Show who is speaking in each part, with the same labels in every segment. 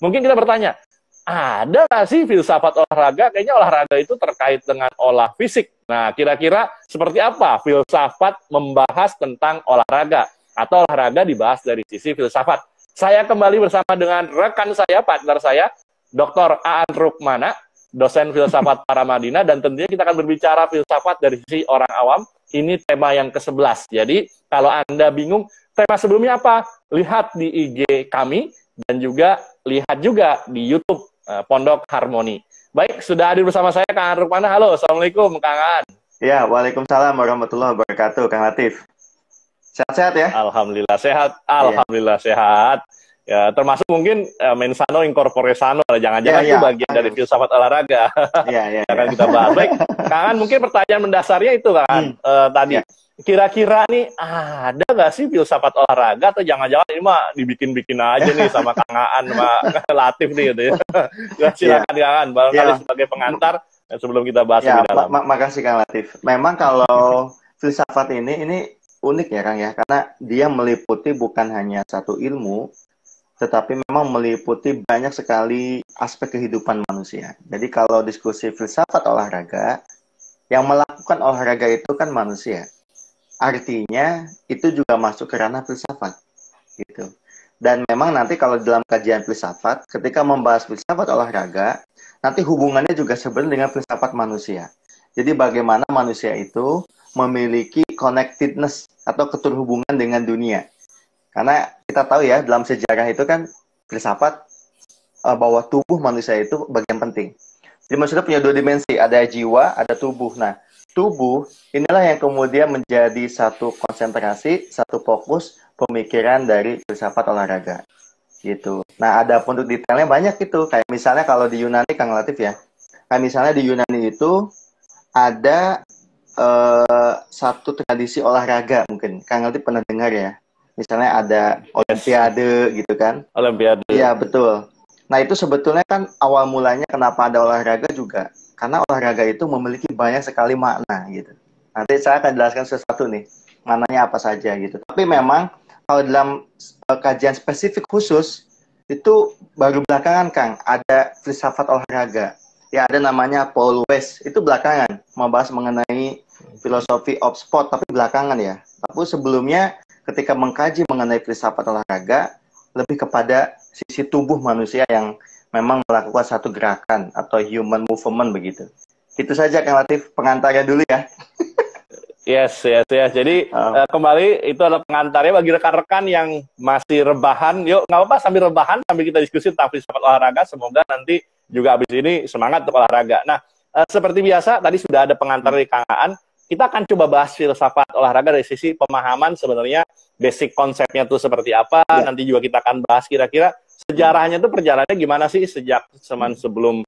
Speaker 1: Mungkin kita bertanya, ada nggak sih filsafat olahraga? Kayaknya olahraga itu terkait dengan olah fisik. Nah, kira-kira seperti apa filsafat membahas tentang olahraga? Atau olahraga dibahas dari sisi filsafat? Saya kembali bersama dengan rekan saya, partner saya, Dr. Aan Rukmana, dosen filsafat Paramadina, dan tentunya kita akan berbicara filsafat dari sisi orang awam. Ini tema yang ke-11. Jadi, kalau Anda bingung, tema sebelumnya apa? Lihat di IG kami, dan juga lihat juga di YouTube Pondok Harmoni. Baik, sudah hadir bersama saya Kang Aan Rukmana. Halo, Assalamualaikum Kang Aan.
Speaker 2: Ya, waalaikumsalam warahmatullahi wabarakatuh, Kang Latif. Sehat-sehat ya?
Speaker 1: Alhamdulillah sehat, alhamdulillah sehat. Ya, termasuk mungkin mensano incorpore sano, jangan-jangan itu bagian dari filsafat olahraga. Akan kita bahas. Baik, Kang Aan, mungkin pertanyaan mendasarnya itu Kang tadi. Kira-kira nih ada nggak sih filsafat olahraga, atau jangan-jangan ini mah dibikin-bikin aja nih sama Kang Aan sama Latif nih gitu ya. Silakan Kang Aan, barangkali sebagai pengantar sebelum kita bahas lebih dalam.
Speaker 2: Makasih Kang Latif. Memang kalau filsafat ini unik ya Kang ya, karena dia meliputi bukan hanya satu ilmu, tetapi memang meliputi banyak sekali aspek kehidupan manusia. Jadi kalau diskusi filsafat olahraga, yang melakukan olahraga itu kan manusia. Artinya itu juga masuk ke ranah filsafat gitu. Dan memang nanti kalau dalam kajian filsafat, ketika membahas filsafat olahraga, nanti hubungannya juga sebenarnya dengan filsafat manusia. Jadi bagaimana manusia itu memiliki connectedness atau keterhubungan dengan dunia. Karena kita tahu ya, dalam sejarah itu kan filsafat bahwa tubuh manusia itu bagian penting. Jadi manusia punya dua dimensi, ada jiwa, ada tubuh. Nah, tubuh inilah yang kemudian menjadi satu konsentrasi, satu fokus pemikiran dari filsafat olahraga gitu. Nah, ada pun untuk detailnya banyak itu. Kayak misalnya kalau di Yunani, Kang Latif ya. Kayak misalnya di Yunani itu ada satu tradisi olahraga mungkin. Kang Latif pernah dengar ya. Misalnya ada olimpiade gitu kan.
Speaker 1: Olimpiade.
Speaker 2: Iya, betul. Nah, itu sebetulnya kan awal mulanya kenapa ada olahraga juga. Karena olahraga itu memiliki banyak sekali makna gitu. Nanti saya akan jelaskan sesuatu nih, maknanya apa saja gitu. Tapi memang kalau dalam kajian spesifik khusus, itu baru belakangan Kang, ada filsafat olahraga. Ya ada namanya Paul West, itu belakangan, membahas mengenai filosofi of sport, tapi belakangan ya. Tapi sebelumnya ketika mengkaji mengenai filsafat olahraga, lebih kepada sisi tubuh manusia yang memang melakukan satu gerakan atau human movement begitu. Itu saja Kang Latif, pengantarnya dulu ya.
Speaker 1: Yes. Jadi kembali itu adalah pengantarnya bagi rekan-rekan yang masih rebahan. Yuk, nggak apa-apa sambil rebahan, sambil kita diskusi tentang filsafat olahraga. Semoga nanti juga habis ini semangat untuk olahraga. Nah, seperti biasa, tadi sudah ada pengantar dari Kang Aan. Kita akan coba bahas filsafat olahraga dari sisi pemahaman sebenarnya basic konsepnya itu seperti apa. Nanti juga kita akan bahas kira-kira sejarahnya itu perjalanannya gimana sih sejak sebelum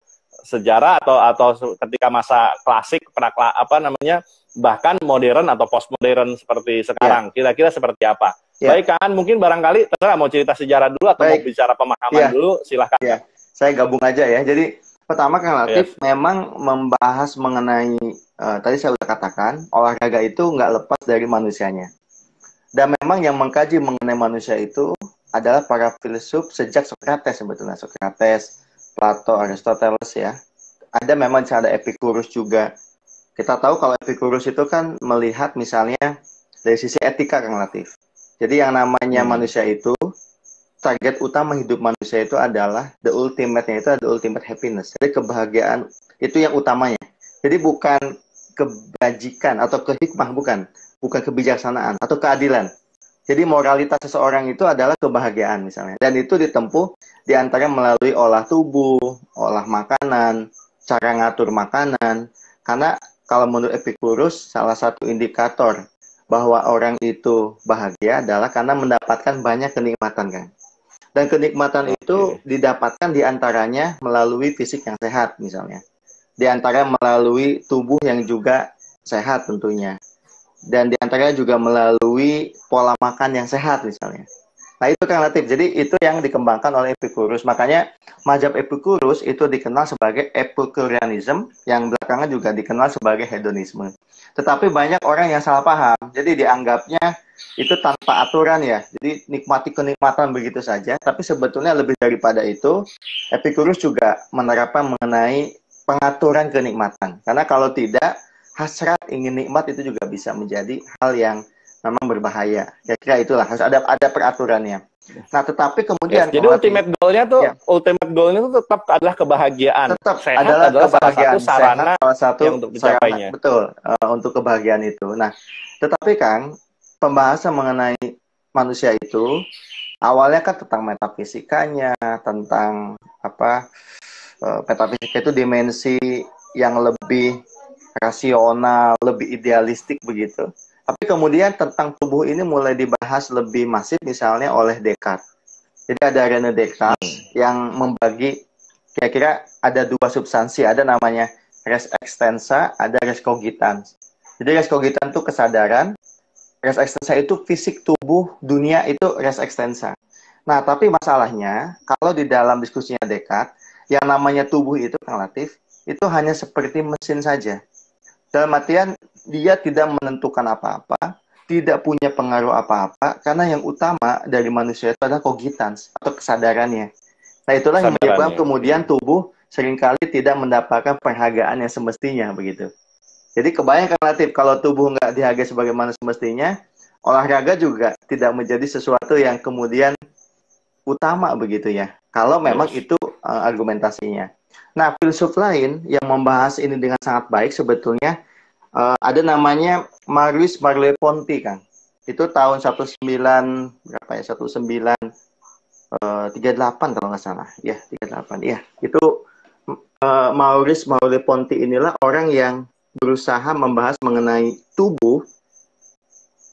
Speaker 1: sejarah atau ketika masa klasik, bahkan modern atau postmodern seperti sekarang. Kira-kira seperti apa? Baik, Kang, mungkin barangkali terserah mau cerita sejarah dulu atau mau bicara pemahaman dulu, silahkan.
Speaker 2: Saya gabung aja ya. Jadi pertama Kang Latif memang membahas mengenai tadi saya sudah katakan olahraga itu nggak lepas dari manusianya. Dan memang yang mengkaji mengenai manusia itu adalah para filsuf sejak Socrates sebetulnya. Socrates, Plato, Aristoteles ya. Ada memang ada Epicurus juga. Kita tahu kalau Epicurus itu kan melihat misalnya dari sisi etika Kang Latif. Jadi yang namanya manusia itu, target utama hidup manusia itu adalah the ultimate happiness. Jadi kebahagiaan itu yang utamanya. Jadi bukan kebajikan atau kehikmah, bukan kebijaksanaan atau keadilan. Jadi moralitas seseorang itu adalah kebahagiaan misalnya. Dan itu ditempuh diantara melalui olah tubuh, olah makanan, cara ngatur makanan. Karena kalau menurut Epicurus, salah satu indikator bahwa orang itu bahagia adalah karena mendapatkan banyak kenikmatan kan. Dan kenikmatan itu didapatkan diantaranya melalui fisik yang sehat misalnya. Diantara melalui tubuh yang juga sehat tentunya. Dan diantaranya juga melalui pola makan yang sehat misalnya. Nah itu kan Latif. Jadi itu yang dikembangkan oleh Epicurus. Makanya mazhab Epicurus itu dikenal sebagai Epicureanism, yang belakangan juga dikenal sebagai hedonisme. Tetapi banyak orang yang salah paham. Jadi dianggapnya itu tanpa aturan ya. Jadi nikmati kenikmatan begitu saja. Tapi sebetulnya lebih daripada itu, Epicurus juga menerapkan mengenai pengaturan kenikmatan. Karena kalau tidak, hasrat ingin nikmat itu juga bisa menjadi hal yang memang berbahaya. Kira-kira itulah, harus ada peraturannya. Nah, tetapi kemudian
Speaker 1: jadi ultimate goal-nya tuh, ya, ultimate goal-nya tuh tetap adalah kebahagiaan.
Speaker 2: Tetap
Speaker 1: sehat
Speaker 2: adalah kebahagiaan.
Speaker 1: Salah satu yang untuk mencapainya.
Speaker 2: Betul, untuk kebahagiaan itu. Nah, tetapi kan pembahasan mengenai manusia itu awalnya kan tentang metafisikanya, tentang apa? Metafisika itu dimensi yang lebih rasional, lebih idealistik begitu. Tapi kemudian tentang tubuh ini mulai dibahas lebih masif misalnya oleh Descartes. Jadi ada René Descartes yang membagi kira-kira ada dua substansi, ada namanya res extensa, ada res cogitans. Jadi res cogitans itu kesadaran, res extensa itu fisik tubuh dunia, itu res extensa. Nah, tapi masalahnya kalau di dalam diskusinya Descartes, yang namanya tubuh itu relatif, itu hanya seperti mesin saja. Dalam artian dia tidak menentukan apa-apa, tidak punya pengaruh apa-apa, karena yang utama dari manusia itu adalah cogitans atau kesadarannya. Nah, itulah yang menyebabkan kemudian tubuh seringkali tidak mendapatkan penghargaan yang semestinya begitu. Jadi kebayangkan relatif kalau tubuh nggak dihargai sebagaimana semestinya, olahraga juga tidak menjadi sesuatu yang kemudian utama begitu ya. Kalau memang itu argumentasinya. Nah, filsuf lain yang membahas ini dengan sangat baik sebetulnya ada namanya Marius Merleau-Ponty kan. Itu tahun 1938 kalau nggak salah. Ya, 38. Ya, itu Maurice Merleau-Ponty inilah orang yang berusaha membahas mengenai tubuh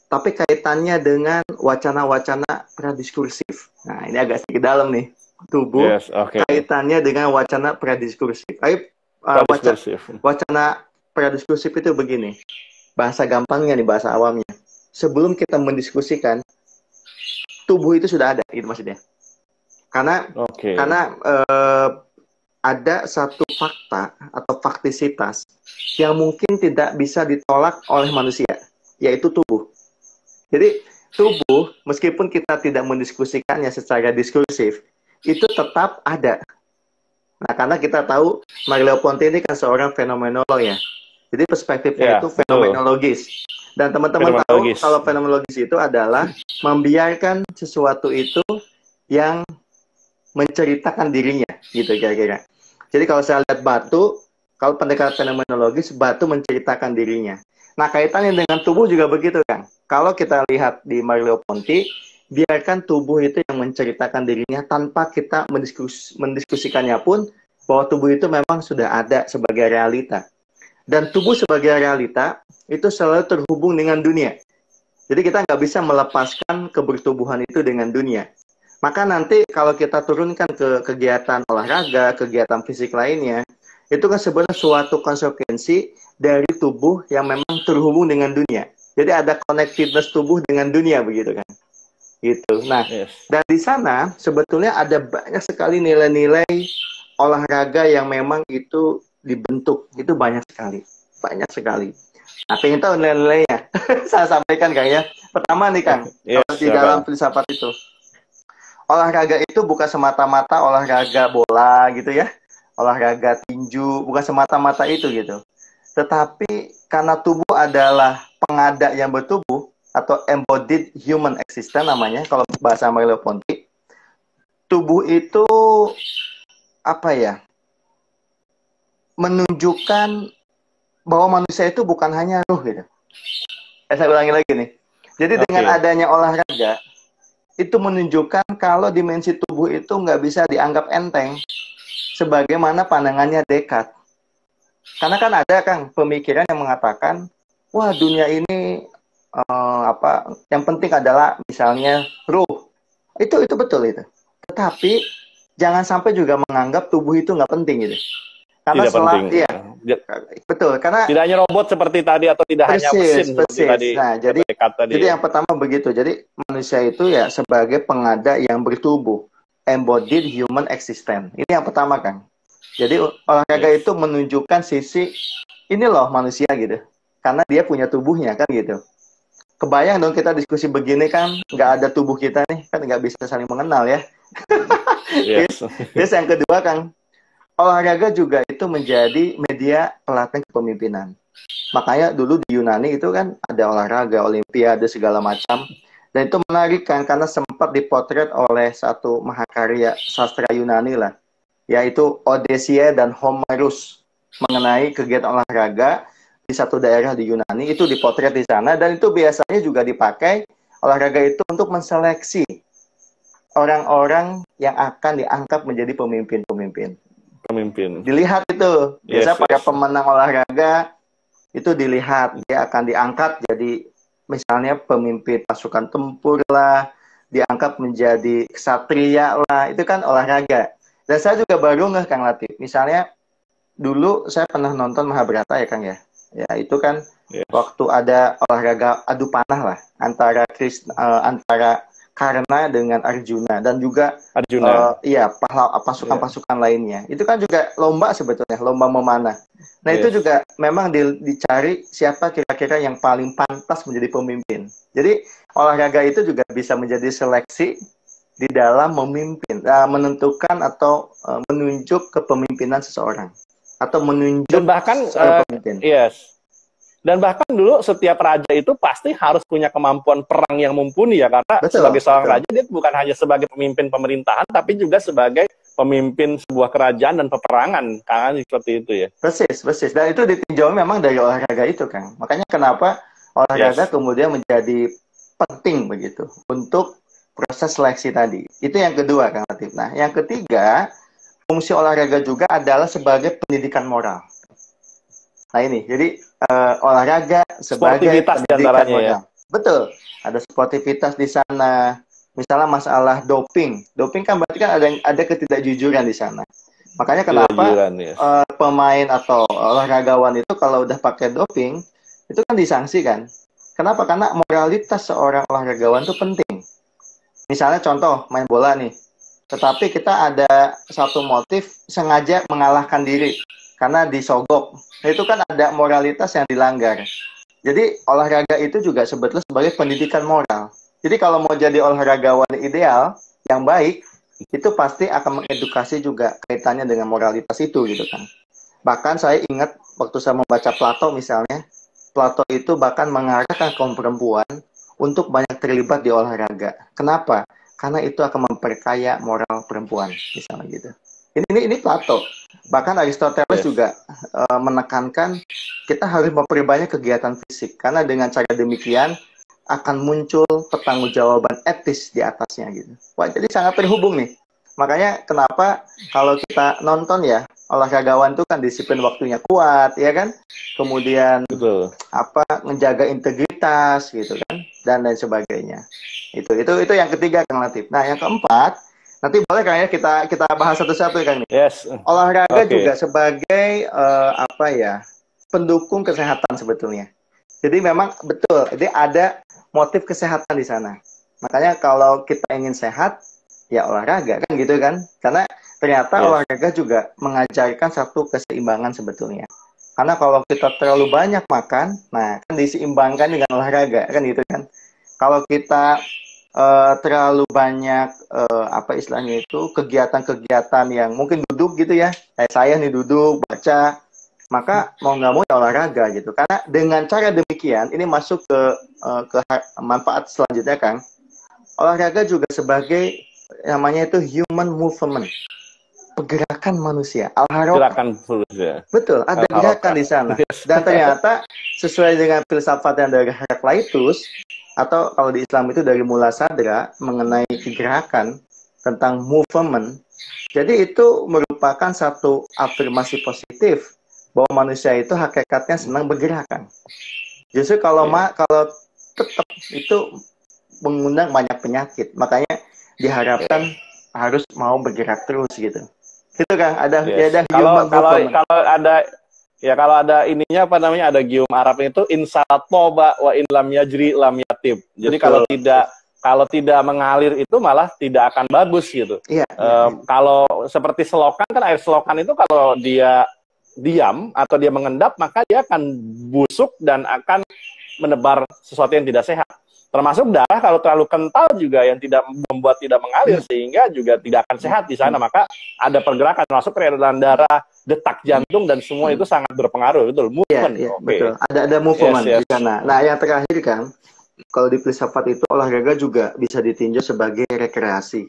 Speaker 2: tapi kaitannya dengan wacana-wacana pradiskursif. Nah, ini agak sedikit dalam nih. Tubuh, kaitannya dengan wacana pradiskursif. Wacana pradiskursif itu begini. Bahasa gampangnya nih, bahasa awamnya. Sebelum kita mendiskusikan, tubuh itu sudah ada, gitu maksudnya. Karena ada satu fakta atau faktisitas yang mungkin tidak bisa ditolak oleh manusia, yaitu tubuh. Jadi tubuh, meskipun kita tidak mendiskusikannya secara diskursif, itu tetap ada. Nah, karena kita tahu Merleau-Ponty ini kan seorang fenomenolog ya. Jadi perspektifnya itu fenomenologis. Dan teman-teman tahu kalau fenomenologis itu adalah membiarkan sesuatu itu yang menceritakan dirinya, gitu kira-kira. Jadi kalau saya lihat batu, kalau pendekatan fenomenologis, batu menceritakan dirinya. Nah, kaitannya dengan tubuh juga begitu, Kang. Kalau kita lihat di Merleau-Ponty, biarkan tubuh itu yang menceritakan dirinya tanpa kita mendiskusikannya pun, bahwa tubuh itu memang sudah ada sebagai realita. Dan tubuh sebagai realita itu selalu terhubung dengan dunia. Jadi kita nggak bisa melepaskan kebertubuhan itu dengan dunia. Maka nanti kalau kita turunkan ke kegiatan olahraga, kegiatan fisik lainnya, itu kan sebenarnya suatu konsekuensi dari tubuh yang memang terhubung dengan dunia. Jadi ada connectedness tubuh dengan dunia begitu kan. Gitu. Nah, dan di sana sebetulnya ada banyak sekali nilai-nilai olahraga yang memang itu dibentuk. Itu banyak sekali. Banyak sekali. Nah, pengen tahu nilai-nilainya. Saya sampaikan Kang ya. Pertama nih Kang, di dalam filsafat itu. Olahraga itu bukan semata-mata olahraga bola gitu ya. Olahraga tinju, bukan semata-mata itu gitu. Tetapi karena tubuh adalah pengada yang bertubuh, atau embodied human existence namanya, kalau bahasa Merleau-Ponty, tubuh itu apa ya? Menunjukkan bahwa manusia itu bukan hanya ruh gitu. Saya ulangi lagi nih. Jadi dengan adanya olahraga, itu menunjukkan kalau dimensi tubuh itu nggak bisa dianggap enteng, sebagaimana pandangannya Descartes. Karena kan ada Kang pemikiran yang mengatakan, wah dunia ini yang penting adalah misalnya ruh. Itu betul itu. Tetapi jangan sampai juga menganggap tubuh itu nggak penting gitu. Karena Betul, karena
Speaker 1: tidak hanya robot seperti tadi atau tidak hanya mesin seperti tadi.
Speaker 2: Nah, jadi yang pertama begitu. Jadi manusia itu ya sebagai pengada yang bertubuh, embodied human existence. Ini yang pertama kan. Jadi olahraga itu menunjukkan sisi ini loh manusia gitu. Karena dia punya tubuhnya kan gitu. Kebayang dong kita diskusi begini kan, nggak ada tubuh kita nih, kan nggak bisa saling mengenal ya. Terus yang kedua kan, olahraga juga itu menjadi media pelatihan kepemimpinan. Makanya dulu di Yunani itu kan ada olahraga, olimpiade segala macam. Dan itu menarik kan, karena sempat dipotret oleh satu mahakarya sastra Yunani lah, yaitu Odyssea dan Homerus, mengenai kegiatan olahraga di satu daerah di Yunani. Itu dipotret di sana, dan itu biasanya juga dipakai olahraga itu untuk menseleksi orang-orang yang akan diangkat menjadi pemimpin. Dilihat itu. Biasa para pemenang olahraga itu dilihat, dia akan diangkat jadi misalnya pemimpin pasukan tempur lah, diangkat menjadi ksatria lah, itu kan olahraga. Dan saya juga baru ngeh Kang Latif, misalnya dulu saya pernah nonton Mahabharata ya Kang ya. Ya itu kan waktu ada olahraga adu panah lah antara antara Karna dengan Arjuna, dan juga pasukan-pasukan lainnya. Itu kan juga lomba sebetulnya, lomba memanah. Nah itu juga memang dicari siapa kira-kira yang paling pantas menjadi pemimpin. Jadi olahraga itu juga bisa menjadi seleksi di dalam memimpin, menentukan atau menunjuk kepemimpinan seseorang, atau menunjuk
Speaker 1: dan bahkan
Speaker 2: pemimpin.
Speaker 1: Dan bahkan dulu setiap raja itu pasti harus punya kemampuan perang yang mumpuni ya, karena sebagai seorang raja dia bukan hanya sebagai pemimpin pemerintahan, tapi juga sebagai pemimpin sebuah kerajaan dan peperangan, kan seperti itu ya.
Speaker 2: Persis. Dan itu ditinjau memang dari olahraga itu, Kang. Makanya kenapa olahraga kemudian menjadi penting begitu untuk proses seleksi tadi. Itu yang kedua, Kang Latif. Nah, yang ketiga, fungsi olahraga juga adalah sebagai pendidikan moral. Nah ini, jadi olahraga sebagai pendidikan moral. Ya? Betul, ada sportivitas di sana. Misalnya masalah doping. Doping kan berarti kan ada ketidakjujuran di sana. Makanya kenapa pemain atau olahragawan itu kalau udah pakai doping, itu kan disangsi kan. Kenapa? Karena moralitas seorang olahragawan itu penting. Misalnya contoh, main bola nih. Tetapi kita ada satu motif sengaja mengalahkan diri karena disogok. Nah, itu kan ada moralitas yang dilanggar. Jadi olahraga itu juga sebetulnya sebagai pendidikan moral. Jadi kalau mau jadi olahragawan ideal, yang baik, itu pasti akan mengedukasi juga kaitannya dengan moralitas itu gitu kan. Bahkan saya ingat waktu saya membaca Plato misalnya, Plato itu bahkan mengarahkan kaum perempuan untuk banyak terlibat di olahraga. Kenapa? Karena itu akan memperkaya moral perempuan, misalnya gitu. Ini Plato. Bahkan Aristoteles juga menekankan kita harus memperbanyak kegiatan fisik, karena dengan cara demikian akan muncul pertanggungjawaban etis di atasnya gitu. Wah, jadi sangat terhubung nih. Makanya kenapa kalau kita nonton ya, olahragawan itu kan disiplin waktunya kuat, ya kan? Kemudian menjaga integritas gitu kan, dan lain sebagainya. Itu yang ketiga Kang Latif. Nah, yang keempat, nanti boleh Kang ya kita bahas satu-satu ya Kang nih. Olahraga juga sebagai pendukung kesehatan sebetulnya. Jadi memang betul, jadi ada motif kesehatan di sana. Makanya kalau kita ingin sehat, ya olahraga kan gitu kan. Karena ternyata olahraga juga mengajarkan satu keseimbangan sebetulnya. Karena kalau kita terlalu banyak makan, nah kan diseimbangkan dengan olahraga kan gitu kan. Kalau kita terlalu banyak istilahnya itu kegiatan-kegiatan yang mungkin duduk gitu ya, kayak saya nih duduk baca, maka mau nggak mau ya olahraga gitu. Karena dengan cara demikian ini masuk ke manfaat selanjutnya Kang. Olahraga juga sebagai namanya itu human movement, pergerakan manusia.
Speaker 1: Gerakan manusia.
Speaker 2: Betul, ada gerakan di sana. Dan ternyata sesuai dengan filsafat yang dari Herakleitus, atau kalau di Islam itu dari Mulasadra, mengenai gerakan tentang movement. Jadi itu merupakan satu afirmasi positif bahwa manusia itu hakikatnya senang bergerakan. Justru kalau tetap itu mengundang banyak penyakit. Makanya diharapkan harus mau bergerak terus gitu. Itu Kang, ada human movement.
Speaker 1: Kalau ada Ya kalau ada ininya apa namanya, ada gium Arabnya itu insatoba wa in lam yajri lam yatib. Jadi kalau tidak mengalir itu malah tidak akan bagus gitu.
Speaker 2: Iya.
Speaker 1: Kalau seperti selokan kan, air selokan itu kalau dia diam atau dia mengendap maka dia akan busuk dan akan menebar sesuatu yang tidak sehat. Termasuk darah kalau terlalu kental juga yang tidak membuat tidak mengalir sehingga juga tidak akan sehat di sana. Maka ada pergerakan, termasuk peredaran darah, detak jantung dan semua itu sangat berpengaruh, betul. Movement.
Speaker 2: Iya, betul. Ada movement di sana. Nah, yang terakhir kan, kalau di filsafat itu olahraga juga bisa ditinjau sebagai rekreasi.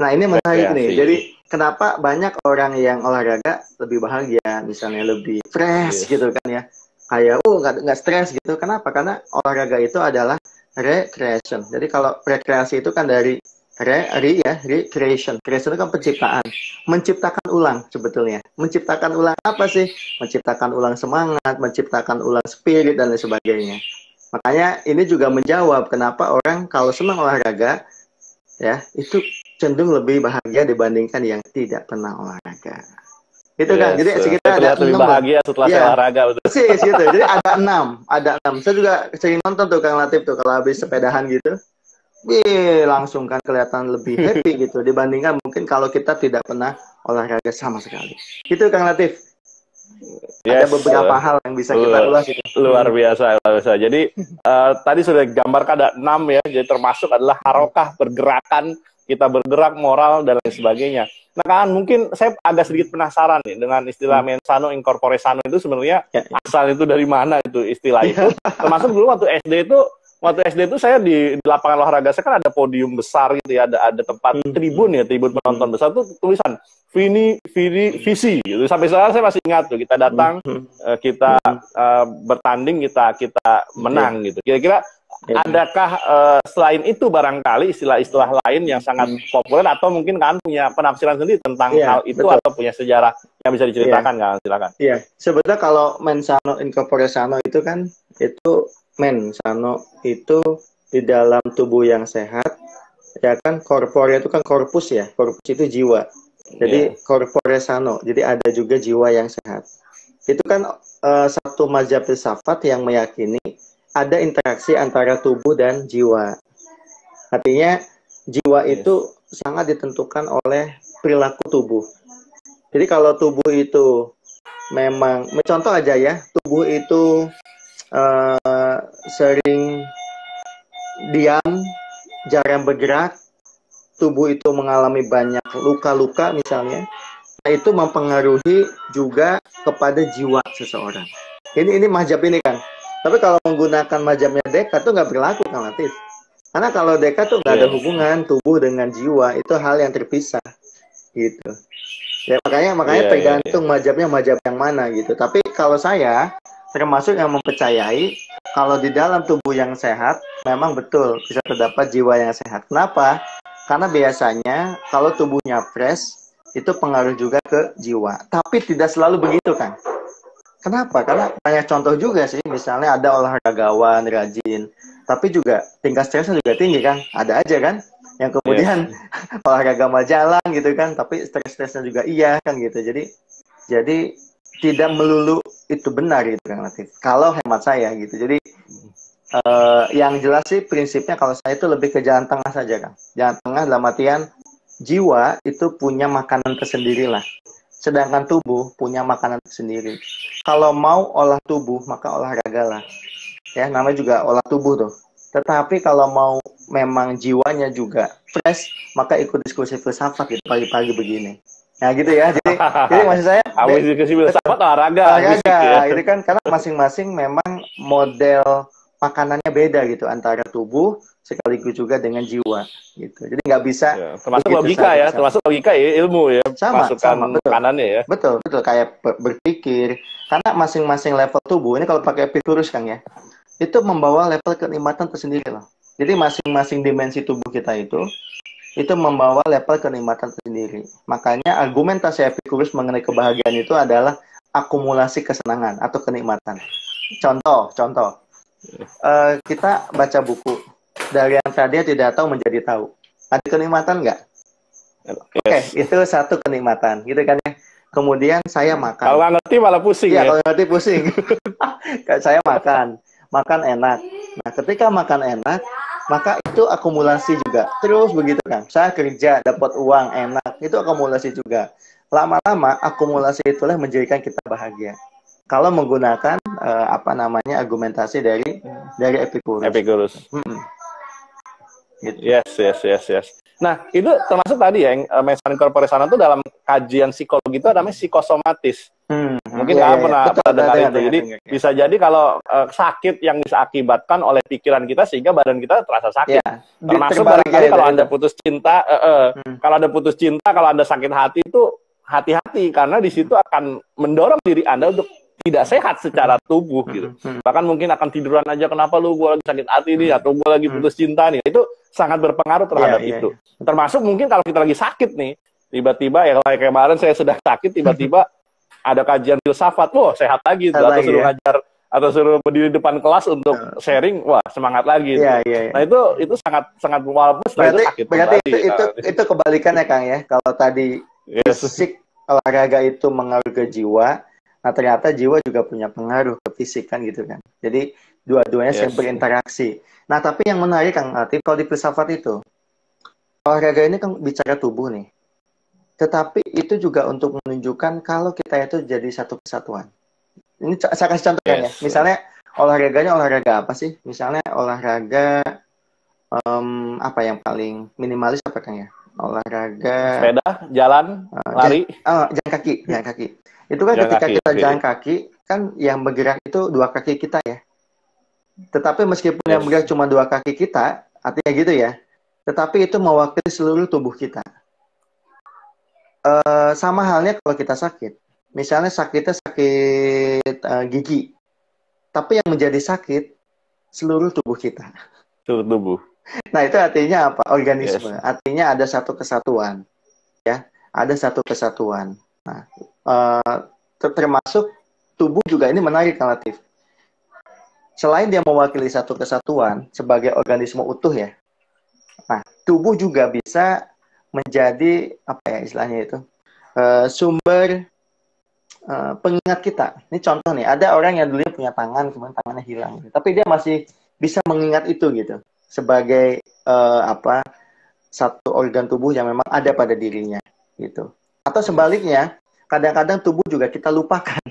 Speaker 2: Nah, ini menarik nih. Jadi kenapa banyak orang yang olahraga lebih bahagia, misalnya lebih fresh gitu kan ya. Kayak nggak stres gitu. Kenapa? Karena olahraga itu adalah recreation. Jadi kalau rekreasi itu kan dari recreation. Creation itu kan penciptaan. Menciptakan ulang sebetulnya. Menciptakan ulang apa sih? Menciptakan ulang semangat, menciptakan ulang spirit dan lain sebagainya. Makanya ini juga menjawab kenapa orang kalau senang olahraga ya itu cenderung lebih bahagia dibandingkan yang tidak pernah olahraga. Itu kan. Jadi sekitar ada 6
Speaker 1: lebih bahagia setelah olahraga, betul.
Speaker 2: Persis gitu. Jadi ada 6. Saya juga sering nonton tuh Kang Latif tuh kalau habis sepedahan gitu. Langsung kan kelihatan lebih happy gitu dibandingkan mungkin kalau kita tidak pernah olahraga sama sekali. Itu Kang Latif. Ada beberapa hal yang bisa kita ulas itu.
Speaker 1: Luar biasa. Jadi tadi sudah digambarkan ada 6 ya. Jadi termasuk adalah harokah, pergerakan, kita bergerak, moral dan lain sebagainya. Nah kan mungkin saya agak sedikit penasaran nih dengan istilah mens sano in corpore sano itu sebenarnya asal itu dari mana itu istilah itu. Termasuk dulu waktu SD itu saya di lapangan olahraga saya kan ada podium besar gitu ya, ada tempat tribun penonton besar tuh tulisan visi gitu. Sampai sekarang saya masih ingat tuh, kita datang, kita bertanding, kita menang gitu. Kira-kira adakah selain itu barangkali istilah-istilah lain yang sangat populer atau mungkin kan punya penafsiran sendiri tentang hal itu atau punya sejarah yang bisa diceritakan kan? Silakan.
Speaker 2: Iya, sebetulnya kalau mens sano in corpore sano itu kan mens sano itu di dalam tubuh yang sehat, ya kan. Corpore itu kan corpus ya, corpus itu jiwa. Jadi corpore sano, jadi ada juga jiwa yang sehat. Itu kan satu mazhab filsafat yang meyakini ada interaksi antara tubuh dan jiwa. Artinya jiwa itu sangat ditentukan oleh perilaku tubuh. Jadi kalau tubuh itu memang, contoh aja ya, tubuh itu sering diam, jarang bergerak, tubuh itu mengalami banyak luka-luka misalnya, nah itu mempengaruhi juga kepada jiwa seseorang. Ini mazhab ini kan. Tapi kalau menggunakan mazhabnya Descartes itu nggak berlaku, Kang Latif. Karena kalau Descartes tuh nggak ada hubungan tubuh dengan jiwa, itu hal yang terpisah, gitu. Ya makanya tergantung mazhabnya mazhab yang mana gitu. Tapi kalau saya termasuk yang mempercayai kalau di dalam tubuh yang sehat memang betul bisa terdapat jiwa yang sehat. Kenapa? Karena biasanya kalau tubuhnya fresh itu pengaruh juga ke jiwa. Tapi tidak selalu begitu kan? Kenapa? Karena banyak contoh juga sih, misalnya ada olahragawan rajin, tapi juga tingkat stresnya juga tinggi kan? Ada aja kan? Yang kemudian olahraga mah jalan gitu kan, tapi stres-stresnya juga iya kan gitu. Jadi tidak melulu itu benar gitu Kang Latif. Kalau hemat saya gitu. Jadi yang jelas sih prinsipnya kalau saya itu lebih ke jalan tengah saja Kang. Jalan tengah dalam artian jiwa itu punya makanan tersendiri lah. Sedangkan tubuh punya makanan sendiri. Kalau mau olah tubuh, maka olahragalah. Ya, namanya juga olah tubuh tuh. Tetapi kalau mau memang jiwanya juga fresh, maka ikut diskusi filsafat gitu pagi-pagi begini. Nah gitu ya. Jadi maksud saya
Speaker 1: habis diskusi filsafat olahraga
Speaker 2: ya. Itu kan karena masing-masing memang model makanannya beda gitu antara tubuh sekaligus juga dengan jiwa gitu. Jadi nggak bisa
Speaker 1: termasuk logika ya, termasuk logika ya, ilmu ya,
Speaker 2: sama betul.
Speaker 1: makanannya ya.
Speaker 2: Betul kayak berpikir. Karena masing-masing level tubuh ini kalau pakai Epicurus Kang ya, itu membawa level kenikmatan tersendiri loh. Jadi masing-masing dimensi tubuh kita itu membawa level kenikmatan tersendiri. Makanya argumentasi Epicurus mengenai kebahagiaan itu adalah akumulasi kesenangan atau kenikmatan. Contoh, kita baca buku dari yang tadinya tidak tahu menjadi tahu. Ada kenikmatan nggak? Oke, itu satu kenikmatan, gitu kan ya. kemudian saya makan.
Speaker 1: Kalau nggak ngerti malah pusing
Speaker 2: Iya,
Speaker 1: ya.
Speaker 2: kalau nggak ngerti pusing. Kayak saya makan enak. Nah, ketika makan enak, maka itu akumulasi juga. Terus begitu kan. Saya kerja, dapat uang enak, itu akumulasi juga. Lama-lama akumulasi itulah menjadikan kita bahagia. Kalau menggunakan argumentasi dari Epicurus.
Speaker 1: Epicurus.
Speaker 2: Gitu.
Speaker 1: Yes. Nah, itu termasuk tadi ya, yang mental corpore sano itu dalam kajian psikologi itu namanya psikosomatis. Mungkin nggak pernah dengar itu. Jadi bisa jadi kalau sakit yang bisa akibatkan oleh pikiran kita sehingga badan kita terasa sakit. Ya, termasuk barangkali kalau Anda putus cinta, kalau Anda putus cinta, kalau Anda sakit hati itu hati-hati karena di situ akan mendorong diri Anda untuk tidak sehat secara tubuh gitu. Bahkan mungkin akan tiduran aja, kenapa lu gue lagi sakit hati nih atau gue lagi putus cinta nih. Itu sangat berpengaruh terhadap itu. Termasuk mungkin kalau kita lagi sakit nih, tiba-tiba ya kayak kemarin saya sudah sakit, tiba-tiba ada kajian filsafat, wah sehat lagi, atau suruh ngajar atau suruh berdiri depan kelas untuk sharing, wah semangat lagi. Nah itu sangat walaupun setelah itu sakit.
Speaker 2: Berarti itu kebalikannya Kang ya. Kalau tadi fisik olahraga itu mengaruh ke jiwa, nah ternyata jiwa juga punya pengaruh ke fisik kan gitu kan. Jadi dua-duanya sering berinteraksi. Nah tapi yang menarik Kang Latif, kalau di filsafat itu olahraga ini kan bicara tubuh nih. Tetapi itu juga untuk menunjukkan kalau kita itu jadi satu kesatuan. Ini saya kasih contohnya ya. Misalnya olahraganya olahraga apa sih? Misalnya olahraga apa yang paling minimalis apa Kang ya? Olahraga
Speaker 1: sepeda, jalan, lari.
Speaker 2: Jalan kaki. Itu kan ketika kita jalan kaki, kan yang bergerak itu dua kaki kita ya. Tetapi meskipun yang bergerak cuma dua kaki kita, artinya gitu ya. Tetapi itu mewakili seluruh tubuh kita. Sama halnya kalau kita sakit. Misalnya sakitnya sakit gigi. Tapi yang menjadi sakit seluruh tubuh kita.
Speaker 1: Seluruh tubuh.
Speaker 2: Nah, itu artinya apa? Organisme. Artinya ada satu kesatuan. Ya, ada satu kesatuan. Nah, termasuk tubuh juga ini menarik relatif. Selain dia mewakili satu kesatuan sebagai organisme utuh ya. Nah, tubuh juga bisa menjadi apa ya istilahnya itu? Sumber pengingat kita. Ini contoh nih, ada orang yang dulunya punya tangan, kemudian tangannya hilang. Tapi dia masih bisa mengingat itu gitu. Sebagai satu organ tubuh yang memang ada pada dirinya gitu. Atau sebaliknya, kadang-kadang tubuh juga kita lupakan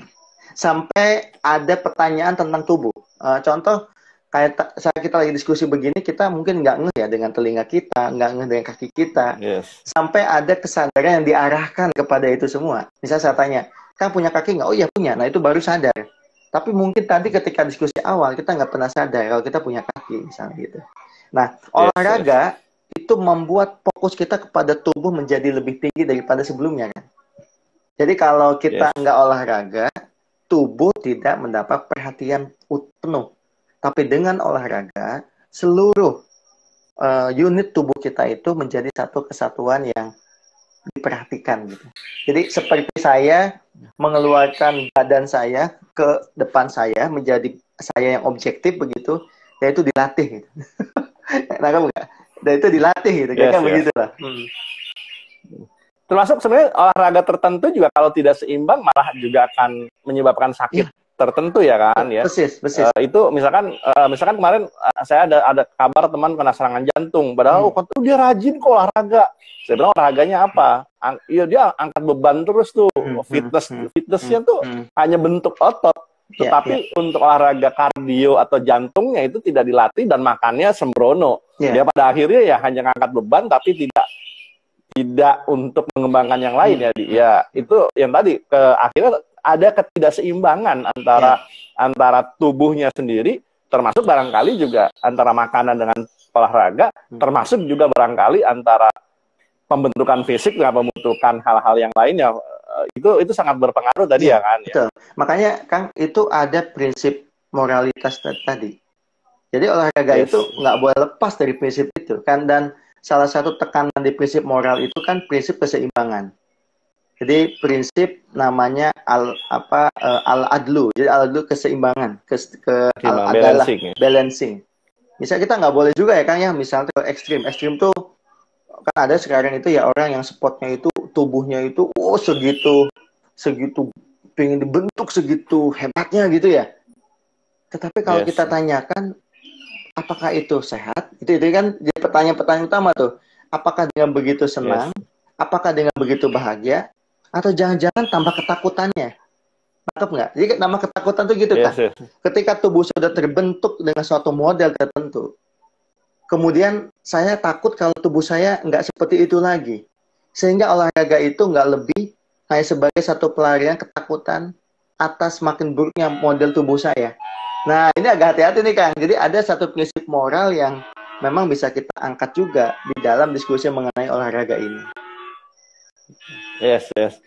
Speaker 2: sampai ada pertanyaan tentang tubuh. Contoh kayak kita lagi diskusi begini, kita mungkin nggak ngeh ya dengan telinga kita, nggak ngeh dengan kaki kita, sampai ada kesadaran yang diarahkan kepada itu semua. Misalnya saya tanya, kan punya kaki nggak? Oh iya punya. Nah itu baru sadar. Tapi mungkin tadi ketika diskusi awal kita nggak pernah sadar kalau kita punya kaki misalnya gitu. Nah, olahraga itu membuat fokus kita kepada tubuh menjadi lebih tinggi daripada sebelumnya kan. Jadi kalau kita nggak olahraga, tubuh tidak mendapat perhatian penuh. Tapi dengan olahraga, seluruh unit tubuh kita itu menjadi satu kesatuan yang diperhatikan gitu. Jadi seperti saya mengeluarkan badan saya ke depan saya menjadi saya yang objektif begitu, yaitu dilatih gitu. Nah, kamu enggak? Dan itu dilatih gitu, kayak begitulah.
Speaker 1: Termasuk sebenarnya olahraga tertentu juga kalau tidak seimbang malah juga akan menyebabkan sakit tertentu ya kan ya.
Speaker 2: Persis.
Speaker 1: Itu misalkan kemarin saya ada kabar teman kena serangan jantung, padahal dia rajin kok olahraga. Saya bilang olahraganya apa? Iya dia angkat beban terus tuh, fitnessnya tuh hanya bentuk otot. Tetapi untuk olahraga kardio atau jantungnya itu tidak dilatih dan makannya sembrono. Dia pada akhirnya ya hanya ngangkat beban tapi tidak untuk mengembangkan yang lain ya. Ya itu yang tadi akhirnya ada ketidakseimbangan antara tubuhnya sendiri, termasuk barangkali juga antara makanan dengan olahraga, termasuk juga barangkali antara pembentukan fisik dengan pembentukan hal-hal yang lainnya. Itu sangat berpengaruh tadi ya kan.
Speaker 2: Betul. Makanya Kang itu ada prinsip moralitas tadi. Jadi olahraga itu nggak boleh lepas dari prinsip itu kan, dan salah satu tekanan di prinsip moral itu kan prinsip keseimbangan. Jadi prinsip namanya al-adlu. Jadi al-adlu keseimbangan, al-adalah balancing. Misalnya kita nggak boleh juga ya Kang ya, misalnya ke ekstrim. Ekstrim tuh kan ada sekarang itu ya orang yang spotnya itu tubuhnya itu segitu segitu pengen dibentuk segitu hebatnya gitu ya. Tetapi kalau kita tanyakan apakah itu sehat? Itu kan jadi pertanyaan utama tuh. Apakah dengan begitu senang? Apakah dengan begitu bahagia? Atau jangan-jangan tambah ketakutannya? Nangkep nggak? Jadi nama ketakutan tuh gitu kan. Ketika tubuh sudah terbentuk dengan suatu model tertentu, kemudian saya takut kalau tubuh saya nggak seperti itu lagi. Sehingga olahraga itu nggak lebih hanya sebagai satu pelarian ketakutan atas makin buruknya model tubuh saya. Nah, ini agak hati-hati nih Kang. Jadi ada satu prinsip moral yang memang bisa kita angkat juga di dalam diskusi mengenai olahraga ini.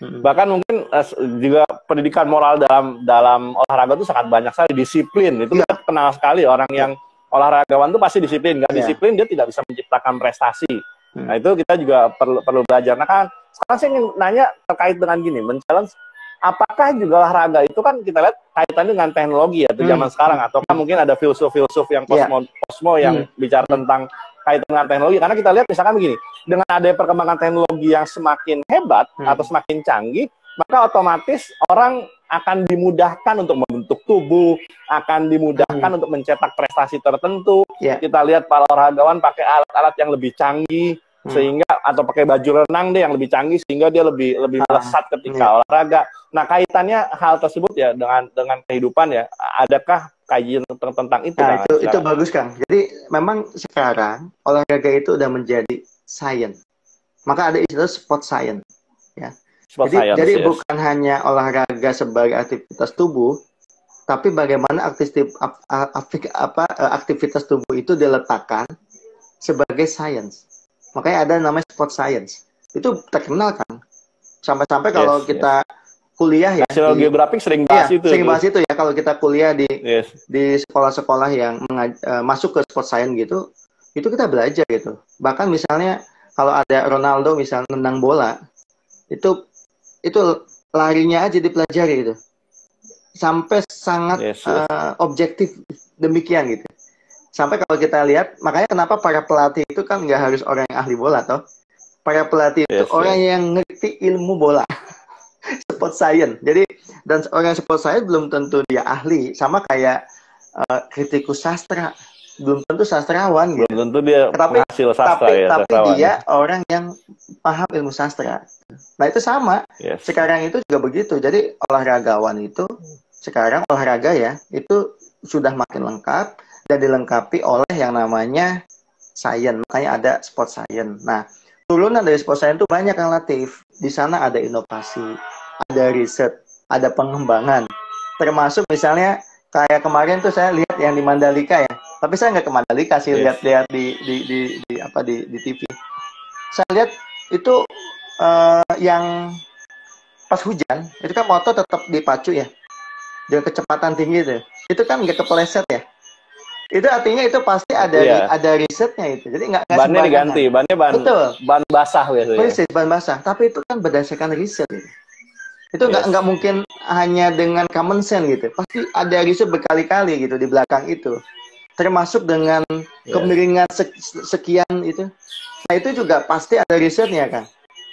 Speaker 1: Bahkan mungkin juga pendidikan moral dalam olahraga itu sangat banyak sekali. Disiplin itu kita kenal sekali, orang yang olahragawan itu pasti disiplin. Nggak disiplin dia tidak bisa menciptakan prestasi. Nah itu kita juga perlu belajar. Nah kan sekarang saya ingin nanya terkait dengan gini, men-challenge apakah juga olahraga itu kan kita lihat kaitannya dengan teknologi ya di zaman sekarang, atau kan mungkin ada filsuf-filsuf yang kosmo yang bicara tentang kaitan dengan teknologi. Karena kita lihat misalkan begini, dengan adanya perkembangan teknologi yang semakin hebat atau semakin canggih, maka otomatis orang akan dimudahkan untuk membentuk tubuh, akan dimudahkan untuk mencetak prestasi tertentu. Kita lihat para olahragawan pakai alat-alat yang lebih canggih, sehingga atau pakai baju renang deh yang lebih canggih sehingga dia lebih melesat ketika olahraga. Nah kaitannya hal tersebut ya dengan kehidupan ya, adakah kajian tentang itu?
Speaker 2: Nah, itu bagus Kang. Jadi memang sekarang olahraga itu udah menjadi science. Maka ada istilah sport science. Ya. Jadi bukan hanya olahraga sebagai aktivitas tubuh, tapi bagaimana aktivitas tubuh itu diletakkan sebagai science. Makanya ada namanya sport science. Itu terkenal kan. Sampai-sampai kalau kita kuliah ya.
Speaker 1: National Geographic sering bahas itu.
Speaker 2: Sering bahas itu ya kalau kita kuliah di sekolah-sekolah yang masuk ke sport science gitu, itu kita belajar gitu. Bahkan misalnya kalau ada Ronaldo misalnya nendang bola, itu larinya aja dipelajari gitu. Sampai sangat objektif demikian gitu. Sampai kalau kita lihat, makanya kenapa para pelatih itu kan nggak harus orang yang ahli bola, toh. Para pelatih itu orang yang ngerti ilmu bola. Sport science. Jadi, dan orang sport science belum tentu dia ahli. Sama kayak kritikus sastra. Belum tentu sastrawan.
Speaker 1: Belum tentu dia penghasil sastra.
Speaker 2: Tapi dia orang yang paham ilmu sastra. Nah, itu sama. Sekarang itu juga begitu. Jadi, olahragawan itu, sekarang olahraga ya, itu sudah makin lengkap. Dan dilengkapi oleh yang namanya science, makanya ada sport science. Nah, turunan dari sport science itu banyak yang relatif. Di sana ada inovasi, ada riset, ada pengembangan. Termasuk misalnya kayak kemarin tuh saya lihat yang di Mandalika ya. Tapi saya nggak ke Mandalika sih, lihat di TV. Saya lihat itu yang pas hujan, itu kan motor tetap dipacu ya, dengan kecepatan tinggi itu. Itu kan nggak kepleset ya. Itu artinya itu pasti ada risetnya itu. Jadi nggak
Speaker 1: bannya diganti, ban basah biasanya.
Speaker 2: Persis, ban basah. Tapi itu kan berdasarkan riset. Gitu. Itu nggak mungkin hanya dengan common sense gitu. Pasti ada riset berkali-kali gitu di belakang itu. Termasuk dengan kemiringan sekian itu. Nah itu juga pasti ada risetnya kan.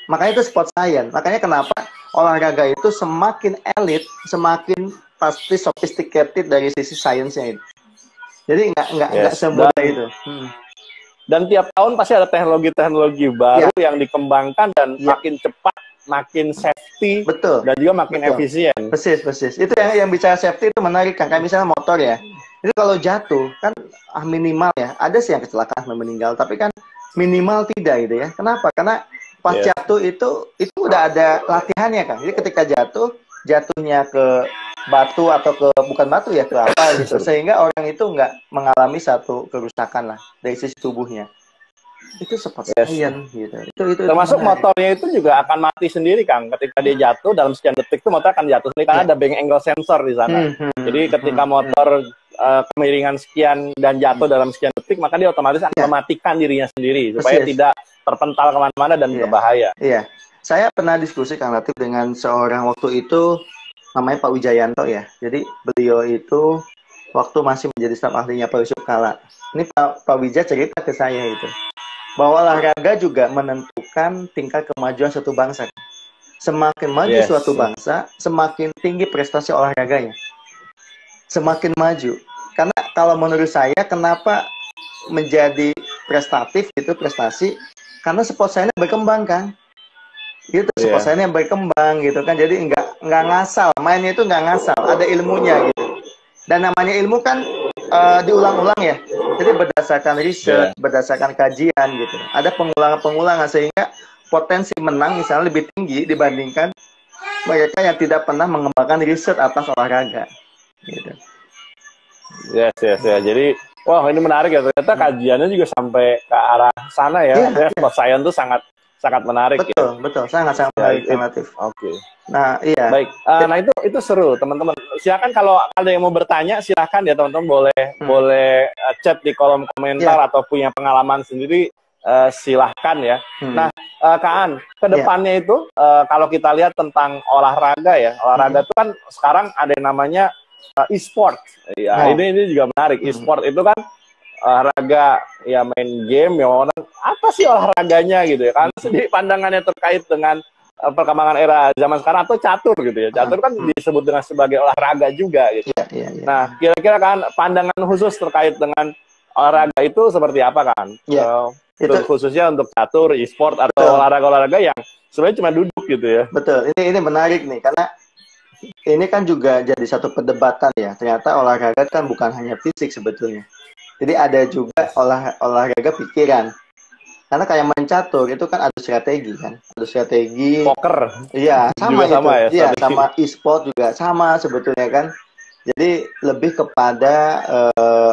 Speaker 2: Makanya itu sport science. Makanya kenapa olahraga itu semakin elit, semakin pasti sophisticated dari sisi sainsnya itu. Jadi nggak semudah itu.
Speaker 1: Dan tiap tahun pasti ada teknologi-teknologi baru yang dikembangkan dan makin cepat, makin safety, dan juga makin efisien.
Speaker 2: Persis. Itu yang bicara safety itu menarik kan. Kayak misalnya motor ya. Itu kalau jatuh kan minimal ya. Ada sih yang kecelakaan meninggal, tapi kan minimal tidak gitu ya. Kenapa? Karena pas jatuh itu udah ada latihannya kan. Jadi ketika jatuhnya ke batu atau ke bukan batu ya, ke apa gitu, sehingga orang itu nggak mengalami satu kerusakan lah dari sisi tubuhnya. Itu sport science gitu. Itu
Speaker 1: termasuk motornya itu juga akan mati sendiri Kang ketika dia jatuh. Dalam sekian detik itu motor akan jatuh sendiri karena ada bank angle sensor di sana. Jadi ketika motor kemiringan sekian dan jatuh dalam sekian detik, maka dia otomatis akan mematikan dirinya sendiri supaya tidak terpental kemana-mana dan berbahaya.
Speaker 2: Saya pernah diskusi Kang Latif dengan seorang waktu itu namanya Pak Wijayanto ya. Jadi beliau itu waktu masih menjadi staf ahlinya Pak Yusuf Kalla. Ini Pak Wija cerita ke saya itu bahwa olahraga juga menentukan tingkat kemajuan suatu bangsa. Semakin maju suatu bangsa, semakin tinggi prestasi olahraganya. Semakin maju. Karena kalau menurut saya, kenapa menjadi prestatif itu prestasi? Karena sport science berkembang kan. Gitu, sport science berkembang gitu kan. Jadi nggak ngasal, mainnya itu nggak ngasal, ada ilmunya gitu. Dan namanya ilmu kan diulang-ulang ya. Jadi berdasarkan riset, berdasarkan kajian gitu. Ada pengulangan-pengulangan sehingga potensi menang misalnya lebih tinggi dibandingkan mereka yang tidak pernah mengembangkan riset atas olahraga. Gitu.
Speaker 1: Yes. Jadi, wah ini menarik ya. Ternyata kajiannya juga sampai ke arah sana ya. Sport science itu sangat menarik.
Speaker 2: Betul, sangat menarik, relatif.
Speaker 1: Oke.
Speaker 2: Nah, iya.
Speaker 1: Baik. Nah itu seru, teman-teman. Silakan kalau ada yang mau bertanya, silakan ya teman-teman boleh chat di kolom komentar atau punya pengalaman sendiri, silahkan ya. Nah, Kak An, kedepannya itu kalau kita lihat tentang olahraga ya, olahraga itu kan sekarang ada yang namanya e-sport. Ya, ini juga menarik. E-sport itu kan olahraga ya, main game ya, orang apa sih olahraganya gitu ya, karena sendiri pandangannya terkait dengan perkembangan era zaman sekarang atau catur gitu ya. Catur kan disebut dengan sebagai olahraga juga gitu. Nah, kira-kira kan pandangan khusus terkait dengan olahraga itu seperti apa kan? Khususnya untuk catur, e-sport atau olahraga-olahraga yang sebenarnya cuma duduk gitu ya.
Speaker 2: Betul. Ini menarik nih karena ini kan juga jadi satu perdebatan ya. Ternyata olahraga kan bukan hanya fisik sebetulnya. Jadi ada juga olahraga pikiran. Karena kayak main catur itu kan ada strategi kan. Ada strategi.
Speaker 1: Poker.
Speaker 2: Iya, sama itu.
Speaker 1: Sama ya,
Speaker 2: iya, sama e-sport juga sama sebetulnya kan. Jadi lebih kepada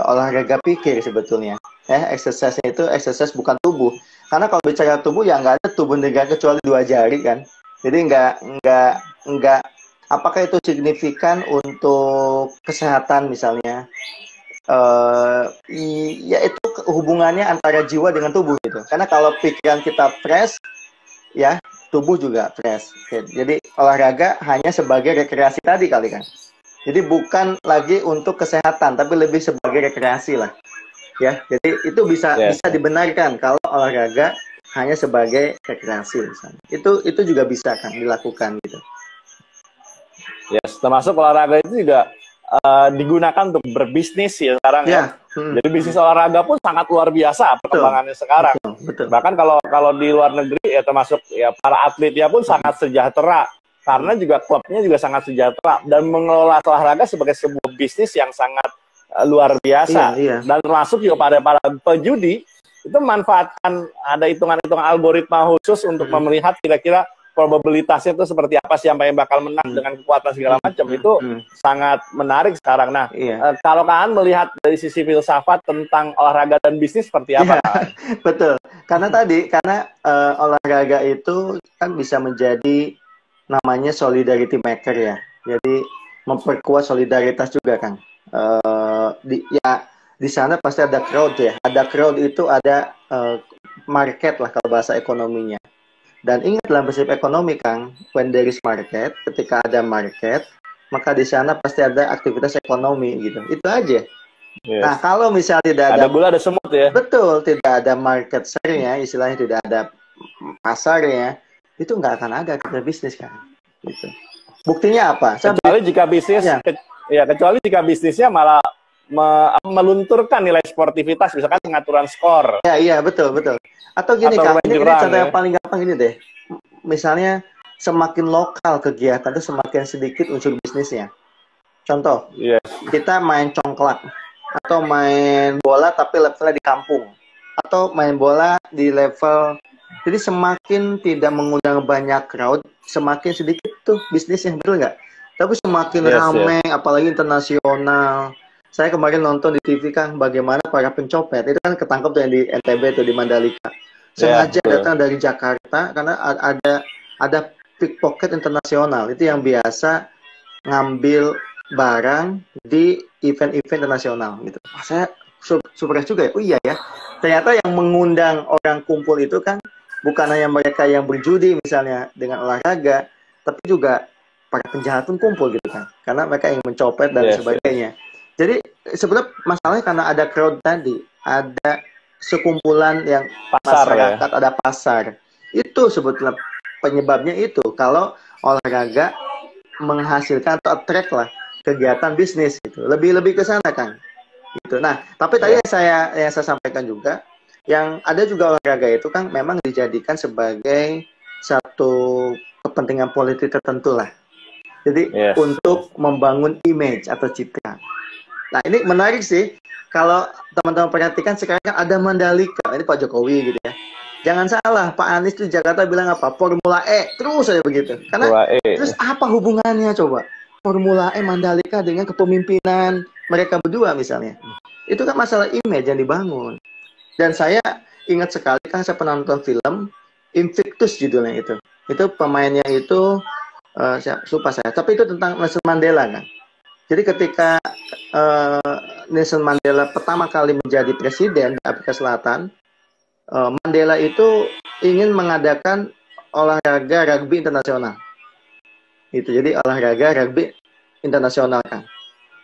Speaker 2: olahraga pikir sebetulnya. Exercise itu exercise bukan tubuh. Karena kalau bicara tubuh ya nggak ada tubuh negara kecuali 2 jari kan. Jadi nggak apakah itu signifikan untuk kesehatan misalnya? Ya itu hubungannya antara jiwa dengan tubuh gitu. Karena kalau pikiran kita fresh, ya tubuh juga fresh. Jadi olahraga hanya sebagai rekreasi tadi kali kan. Jadi bukan lagi untuk kesehatan, tapi lebih sebagai rekreasi lah. Ya, jadi itu bisa dibenarkan kalau olahraga hanya sebagai rekreasi misalnya. Itu juga bisa kan dilakukan gitu.
Speaker 1: Yes, termasuk olahraga itu juga digunakan untuk berbisnis ya sekarang ya. Jadi bisnis olahraga pun sangat luar biasa perkembangannya sekarang.
Speaker 2: Betul.
Speaker 1: Bahkan kalau di luar negeri ya termasuk ya para atletnya pun sangat sejahtera karena juga klubnya juga sangat sejahtera dan mengelola olahraga sebagai sebuah bisnis yang sangat luar biasa. Dan termasuk juga pada para pejudi itu memanfaatkan ada hitungan-hitungan algoritma khusus untuk melihat kira-kira probabilitasnya itu seperti apa sih yang bakal menang dengan kekuatan segala macam. Itu sangat menarik sekarang. Nah, kalau Kak An melihat dari sisi filsafat tentang olahraga dan bisnis seperti apa?
Speaker 2: Betul. Karena olahraga itu kan bisa menjadi namanya solidarity maker ya. Jadi memperkuat solidaritas juga kan. Di sana pasti ada crowd ya. Ada crowd itu ada market lah kalau bahasa ekonominya. Dan ingat dalam prinsip ekonomi Kang, when there is market, ketika ada market, maka di sana pasti ada aktivitas ekonomi gitu. Itu aja. Nah, kalau misalnya tidak ada
Speaker 1: gula ada semut ya.
Speaker 2: Betul, tidak ada market share-nya, istilahnya tidak ada pasarnya, itu nggak akan ada kita bisnis kan. Gitu. Buktinya apa?
Speaker 1: Kecuali jika bisnis kecuali jika bisnisnya malah melunturkan nilai sportivitas, misalkan pengaturan skor.
Speaker 2: Iya, betul. Atau gini Kang, ini contoh yang paling gampang ini deh. Misalnya semakin lokal kegiatan itu semakin sedikit unsur bisnisnya. Contoh, kita main congklak atau main bola tapi levelnya di kampung atau main bola di level. Jadi semakin tidak mengundang banyak crowd, semakin sedikit tuh bisnisnya, betul nggak? Tapi semakin ramai, apalagi internasional. Saya kemarin nonton di TV Kang, bagaimana para pencopet itu kan ketangkep tuh yang di NTB tuh di Mandalika. Sengaja datang dari Jakarta karena ada pickpocket internasional itu yang biasa ngambil barang di event-event internasional gitu. Saya surprise juga ya. Oh iya ya. Ternyata yang mengundang orang kumpul itu kan bukan hanya mereka yang berjudi misalnya dengan olahraga, tapi juga para penjahat pun kumpul gitu kan. Karena mereka ingin mencopet dan sebagainya. Jadi sebenarnya masalahnya karena ada crowd tadi, ada sekumpulan yang masyarakat, ada pasar. Itu sebetulnya penyebabnya itu. Kalau olahraga menghasilkan atau attract lah kegiatan bisnis gitu. Lebih ke sana Kang. Gitu. Nah, tapi tadi yang saya sampaikan juga, yang ada juga olahraga itu kan memang dijadikan sebagai satu kepentingan politik tertentu lah. Jadi untuk membangun image atau citra. Nah, ini menarik sih. Kalau teman-teman perhatikan sekarang kan ada Mandalika, ini Pak Jokowi gitu ya. Jangan salah, Pak Anies di Jakarta bilang apa? Formula E, terus saja begitu. Karena terus apa hubungannya coba? Formula E Mandalika dengan kepemimpinan mereka berdua misalnya. Itu kan masalah image yang dibangun. Dan saya ingat sekali kan saya pernah nonton film Invictus judulnya itu. Itu pemainnya itu lupa saya. Tapi itu tentang Nelson Mandela kan. Jadi ketika Nelson Mandela pertama kali menjadi presiden di Afrika Selatan, Mandela itu ingin mengadakan olahraga rugby internasional. Itu jadi olahraga rugby internasional kan.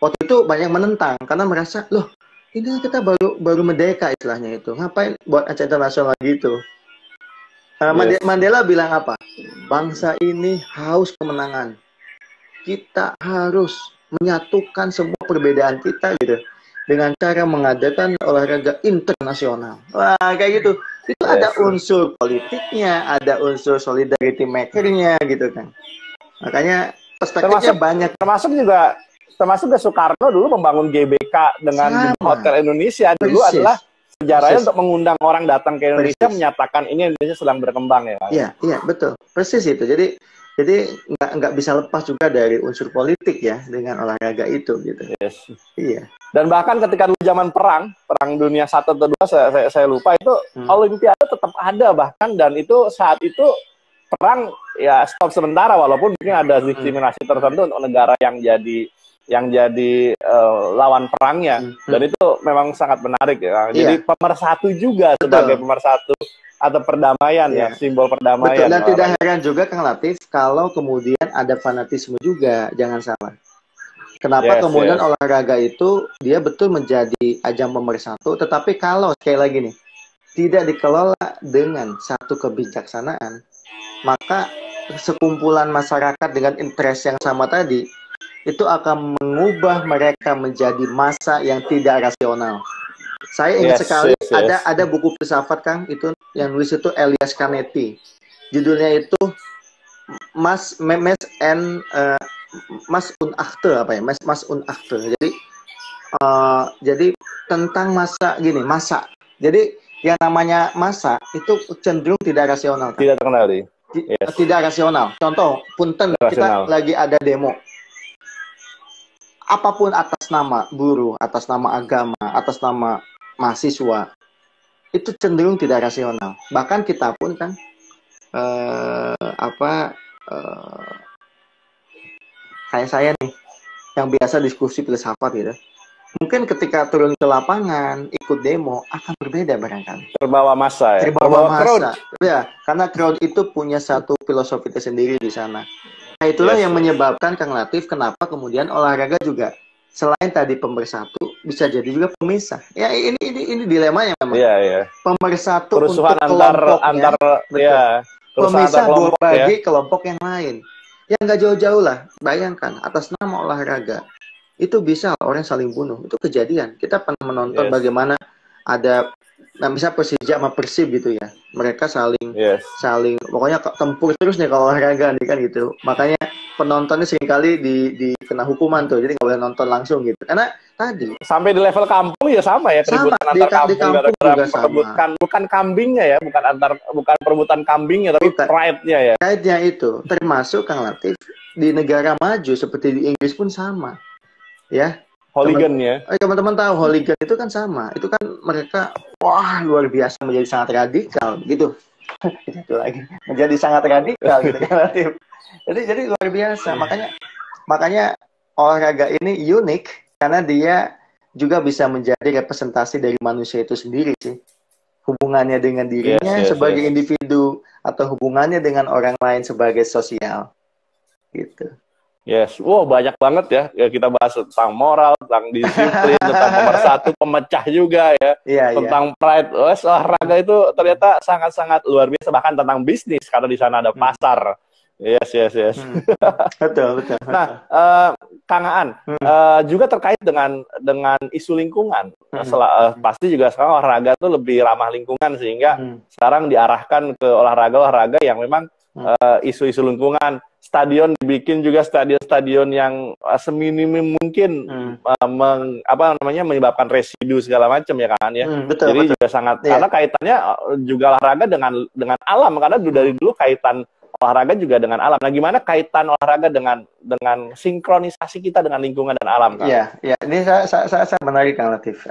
Speaker 2: Waktu itu banyak menentang karena merasa loh ini kita baru merdeka istilahnya itu. Ngapain buat acara internasional gitu? Mandela bilang apa? Bangsa ini haus kemenangan. Kita harus menyatukan semua perbedaan kita gitu dengan cara mengadakan olahraga internasional. Wah kayak gitu. Itu ada unsur politiknya, ada unsur solidarity maker-nya gitu kan. Makanya perspektifnya banyak.
Speaker 1: Termasuk Soekarno dulu membangun GBK dengan Hotel Indonesia dulu adalah sejarahnya untuk mengundang orang datang ke Indonesia menyatakan ini Indonesia sedang berkembang ya.
Speaker 2: Iya betul. Persis itu. Jadi nggak bisa lepas juga dari unsur politik ya dengan olahraga itu gitu. Iya. Dan
Speaker 1: bahkan ketika dulu zaman perang dunia 1 atau 2 saya lupa itu Olimpiade tetap ada bahkan dan itu saat itu perang ya stop sementara walaupun mungkin ada diskriminasi tertentu untuk negara yang jadi lawan perangnya dan itu memang sangat menarik ya. Jadi pemersatu juga sebagai pemersatu atau perdamaian ya simbol perdamaian.
Speaker 2: Betul. Dan tidak heran juga Kang Latif kalau kemudian ada fanatisme juga, jangan salah. Kenapa kemudian olahraga itu dia betul menjadi ajang pemersatu, tetapi kalau sekali lagi nih tidak dikelola dengan satu kebijaksanaan, maka sekumpulan masyarakat dengan interest yang sama tadi itu akan mengubah mereka menjadi massa yang tidak rasional. Saya ingat sekali ada buku filsafat Kang itu yang nulis itu Elias Canetti. Judulnya itu Mas Unachte apa ya? Mas Unachte. Jadi tentang massa. Jadi yang namanya massa itu cenderung tidak rasional. Kan?
Speaker 1: Tidak terkendali.
Speaker 2: Tidak rasional. Contoh, punten kita lagi ada demo. Apapun atas nama buruh, atas nama agama, atas nama mahasiswa, itu cenderung tidak rasional. Bahkan kita pun kan kayak saya nih, yang biasa diskusi filsafat gitu. Mungkin ketika turun ke lapangan, ikut demo, akan berbeda barangkali.
Speaker 1: Terbawa massa ya?
Speaker 2: Terbawa massa. Ya, karena crowd itu punya satu filosofi tersendiri di sana. Nah, itulah yang menyebabkan Kang Latif kenapa kemudian olahraga juga selain tadi pemersatu bisa jadi juga pemisah. Ya ini dilemanya memang.
Speaker 1: Iya.
Speaker 2: Pemersatu
Speaker 1: perusuhan
Speaker 2: untuk kelompoknya, pemisah bagi kelompok yang lain. Yang nggak jauh-jauh lah. Bayangkan atas nama olahraga itu bisa orang saling bunuh. Itu kejadian. Kita pernah menonton bagaimana ada misalnya Persija sama Persib gitu ya. Mereka saling pokoknya tempur terus nih kalau olahraga nih kan gitu. Makanya penontonnya seringkali dikena hukuman tuh. Jadi nggak boleh nonton langsung gitu. Karena tadi
Speaker 1: sampai di level kampung ya sama ya keributan antar kampung
Speaker 2: juga sama.
Speaker 1: Bukan kambingnya ya, bukan perebutan kambingnya tapi pride-nya ya.
Speaker 2: Pride-nya itu termasuk Kang Latif di negara maju seperti di Inggris pun sama. Ya.
Speaker 1: Hooligan ya.
Speaker 2: Teman-teman tahu hooligan itu kan sama. Itu kan mereka luar biasa menjadi sangat radikal gitu. Itu lagi. Menjadi sangat radikal gitu kan. Jadi luar biasa. Makanya olahraga ini unik karena dia juga bisa menjadi representasi dari manusia itu sendiri sih. Hubungannya dengan dirinya sebagai individu atau hubungannya dengan orang lain sebagai sosial. Gitu.
Speaker 1: Banyak banget ya kita bahas tentang moral, tentang disiplin, tentang pemersatu, pemecah juga ya, tentang pride. Olahraga itu ternyata sangat-sangat luar biasa, bahkan tentang bisnis karena di sana ada pasar Yes, yes, yes.
Speaker 2: Betul, betul.
Speaker 1: Nah, Kang Aan, juga terkait dengan isu lingkungan. Pasti juga sekarang olahraga tuh lebih ramah lingkungan, sehingga sekarang diarahkan ke olahraga yang memang isu-isu lingkungan. Stadion dibikin juga stadion-stadion yang seminim mungkin menyebabkan residu segala macam ya kan ya.
Speaker 2: Betul,
Speaker 1: jadi
Speaker 2: betul.
Speaker 1: juga sangat karena kaitannya juga olahraga dengan alam, karena dari dulu kaitan olahraga juga dengan alam. Nah, gimana kaitan olahraga dengan sinkronisasi kita dengan lingkungan dan alam, Kang?
Speaker 2: Iya, iya. Ini saya menarik, Kang Latif.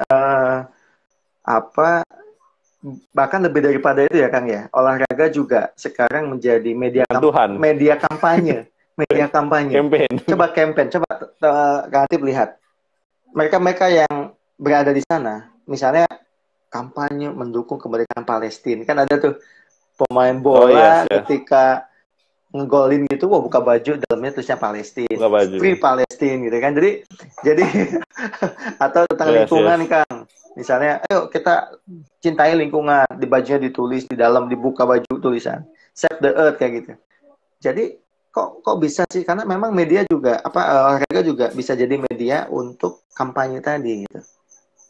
Speaker 2: Bahkan lebih daripada itu ya, Kang ya. Olahraga juga sekarang menjadi media kampanye. Media kampanye. Coba campaign. Coba Kang Latif lihat. Mereka yang berada di sana, misalnya kampanye mendukung kemerdekaan Palestina. Kan ada tuh pemain bola ketika ngegolin gitu, wah buka baju dalamnya tulisnya Palestina, Free Palestine gitu kan. Jadi atau tentang lingkungan Kang, misalnya ayo kita cintai lingkungan, di bajunya ditulis, di dalam dibuka baju tulisan Save the Earth kayak gitu. Jadi kok bisa sih, karena memang media juga olahraga juga bisa jadi media untuk kampanye tadi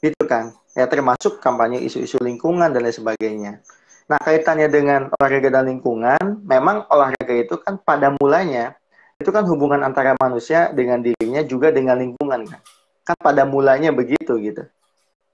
Speaker 2: gitu Kang ya, termasuk kampanye isu-isu lingkungan dan lain sebagainya. Nah, kaitannya dengan olahraga dan lingkungan, memang olahraga itu kan pada mulanya, itu kan hubungan antara manusia dengan dirinya juga dengan lingkungan. Kan pada mulanya begitu gitu.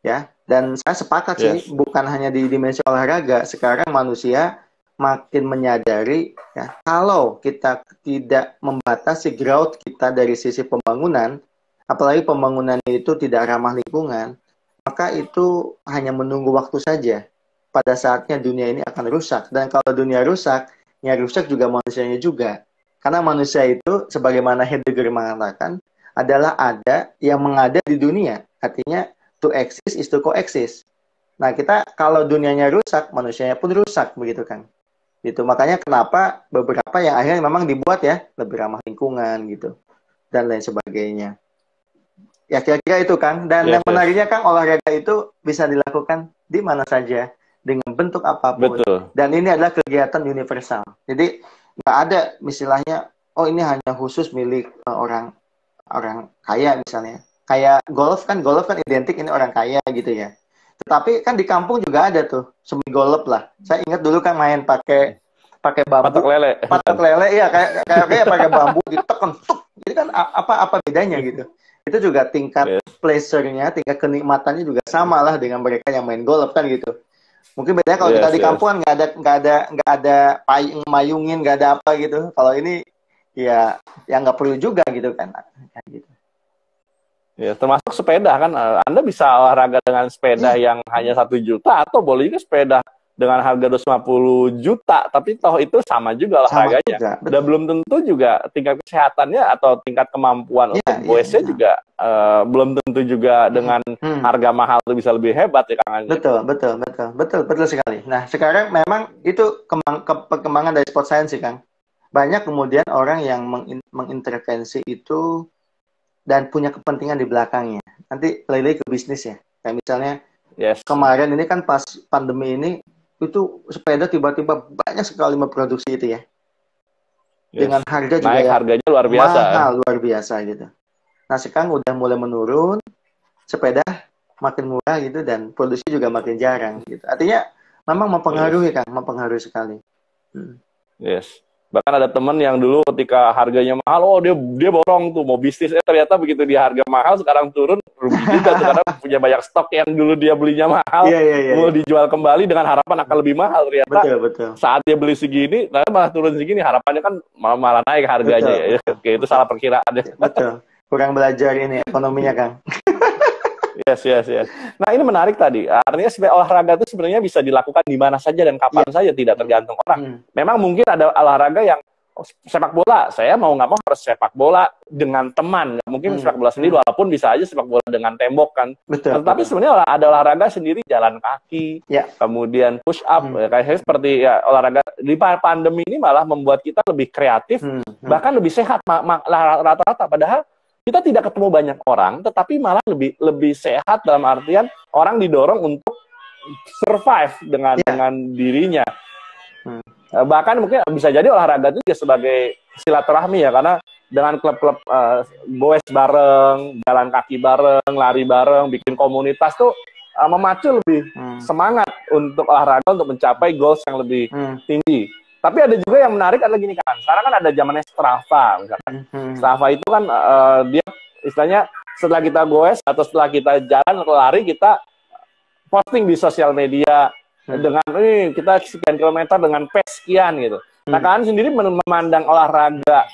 Speaker 2: Ya, dan saya sepakat sih, bukan hanya di dimensi olahraga, sekarang manusia makin menyadari, ya, kalau kita tidak membatasi growth kita dari sisi pembangunan, apalagi pembangunan itu tidak ramah lingkungan, maka itu hanya menunggu waktu saja. Pada saatnya dunia ini akan rusak. Dan kalau dunia rusak, ya rusak juga manusianya juga. Karena manusia itu, sebagaimana Heidegger mengatakan, adalah ada yang mengada di dunia. Artinya, to exist is to coexist. Nah, kita kalau dunianya rusak, manusianya pun rusak, begitu kan. Gitu. Makanya kenapa beberapa yang akhirnya memang dibuat ya, lebih ramah lingkungan gitu. Dan lain sebagainya. Ya kira-kira itu Kang. Dan yang menariknya Kang, olahraga itu bisa dilakukan di mana saja, dengan bentuk apapun.
Speaker 1: Betul.
Speaker 2: Dan ini adalah kegiatan universal. Jadi nggak ada istilahnya, oh ini hanya khusus milik orang kaya misalnya. Kayak golf kan identik ini orang kaya gitu ya. Tetapi kan di kampung juga ada tuh semi golf lah. Saya ingat dulu kan main pakai bambu. Patok lele, iya kayak pakai bambu ditekan tuk. Jadi kan apa bedanya gitu. Itu juga tingkat pleasure-nya, tingkat kenikmatannya juga sama lah dengan mereka yang main golf kan gitu. Mungkin bedanya kalau kita di kampung nggak ada payung mayungin, nggak ada apa gitu. Kalau ini ya nggak perlu juga gitu kan. Gitu.
Speaker 1: Ya, termasuk sepeda kan. Anda bisa olahraga dengan sepeda yang hanya 1 juta, atau boleh juga sepeda dengan harga 250 juta, tapi toh itu sama juga olahraganya. Dan belum tentu juga tingkat kesehatannya atau tingkat kemampuan untuk goesnya juga belum tentu juga dengan harga mahal itu bisa lebih hebat ya Kang Anji.
Speaker 2: Betul sekali. Nah, sekarang memang itu perkembangan dari sport science sih Kang. Banyak kemudian orang yang mengintervensi itu dan punya kepentingan di belakangnya. Nanti lagi ke bisnis ya. Kayak misalnya kemarin ini kan pas pandemi ini, itu sepeda tiba-tiba banyak sekali memproduksi itu ya. Dengan harga juga
Speaker 1: harganya luar biasa.
Speaker 2: Mahal, luar biasa gitu. Nah, sekarang udah mulai menurun, sepeda makin murah gitu, dan produksi juga makin jarang gitu. Artinya memang mempengaruhi Kang, mempengaruhi sekali.
Speaker 1: Bahkan ada temen yang dulu ketika harganya mahal, dia borong tuh mau bisnis, ternyata begitu dia harga mahal sekarang turun, rugi juga tuh, karena punya banyak stok yang dulu dia belinya mahal, mau dijual kembali dengan harapan akan lebih mahal, ternyata saat dia beli segini, malah turun segini, harapannya kan malah naik harganya. Oke, itu salah perkiraan ya.
Speaker 2: Betul, kurang belajar ini ekonominya Kang.
Speaker 1: Yes. Nah, ini menarik tadi. Artinya olahraga itu sebenarnya bisa dilakukan di mana saja dan kapan saja, tidak tergantung orang. Memang mungkin ada olahraga yang sepak bola, saya mau nggak mau harus sepak bola dengan teman. Mungkin sepak bola sendiri, walaupun bisa aja sepak bola dengan tembok kan. Tetapi sebenarnya ada olahraga sendiri, jalan kaki, kemudian push up, kayak seperti olahraga di pandemi ini malah membuat kita lebih kreatif, bahkan lebih sehat rata-rata. Padahal kita tidak ketemu banyak orang, tetapi malah lebih sehat dalam artian orang didorong untuk survive dengan dirinya. Bahkan mungkin bisa jadi olahraga itu juga sebagai silaturahmi ya, karena dengan klub-klub goes bareng, jalan kaki bareng, lari bareng, bikin komunitas tuh memacu lebih semangat untuk olahraga untuk mencapai goals yang lebih tinggi. Tapi ada juga yang menarik adalah gini kan, sekarang kan ada zamannya Strava misalkan. Strava itu kan dia istilahnya setelah kita goes atau setelah kita jalan atau lari, kita posting di sosial media dengan ini kita sekian kilometer dengan pace sekian gitu. Nah, kalian sendiri memandang olahraga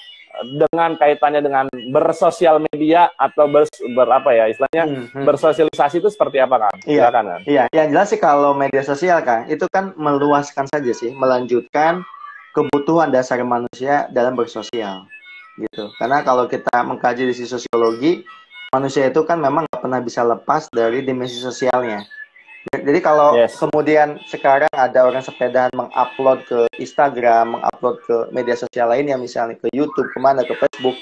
Speaker 1: dengan kaitannya dengan bersosial media atau berapa ya istilahnya bersosialisasi itu seperti apa kan?
Speaker 2: Iya,
Speaker 1: kan?
Speaker 2: Iya, yang jelas sih kalau media sosial kan itu kan meluaskan saja sih, melanjutkan kebutuhan dasar manusia dalam bersosial gitu. Karena kalau kita mengkaji di sisi sosiologi, manusia itu kan memang nggak pernah bisa lepas dari dimensi sosialnya. Jadi kalau kemudian sekarang ada orang sepedaan mengupload ke Instagram, mengupload ke media sosial lainnya, misalnya ke YouTube, kemana, ke Facebook,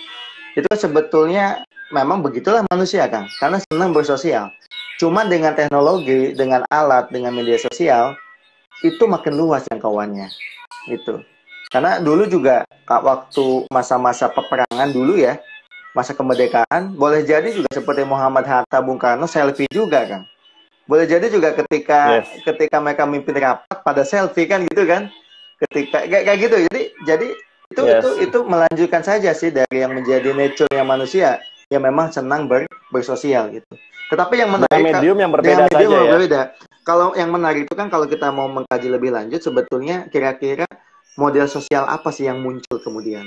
Speaker 2: itu sebetulnya memang begitulah manusia kan, karena senang bersosial. Cuma dengan teknologi, dengan alat, dengan media sosial, itu makin luas jangkauannya. Itu. Karena dulu juga waktu masa-masa peperangan dulu ya, masa kemerdekaan, boleh jadi juga seperti Muhammad Hatta, Bung Karno selfie juga kan. Boleh jadi juga ketika mereka mimpin rapat pada selfie kan gitu kan. Ketika kayak gitu. Jadi itu melanjutkan saja sih dari yang menjadi nature-nya manusia yang memang senang bersosial gitu. Tetapi yang menarik
Speaker 1: dengan medium yang berbeda saja ya.
Speaker 2: Kalau yang menarik itu kan kalau kita mau mengkaji lebih lanjut sebetulnya kira-kira model sosial apa sih yang muncul kemudian.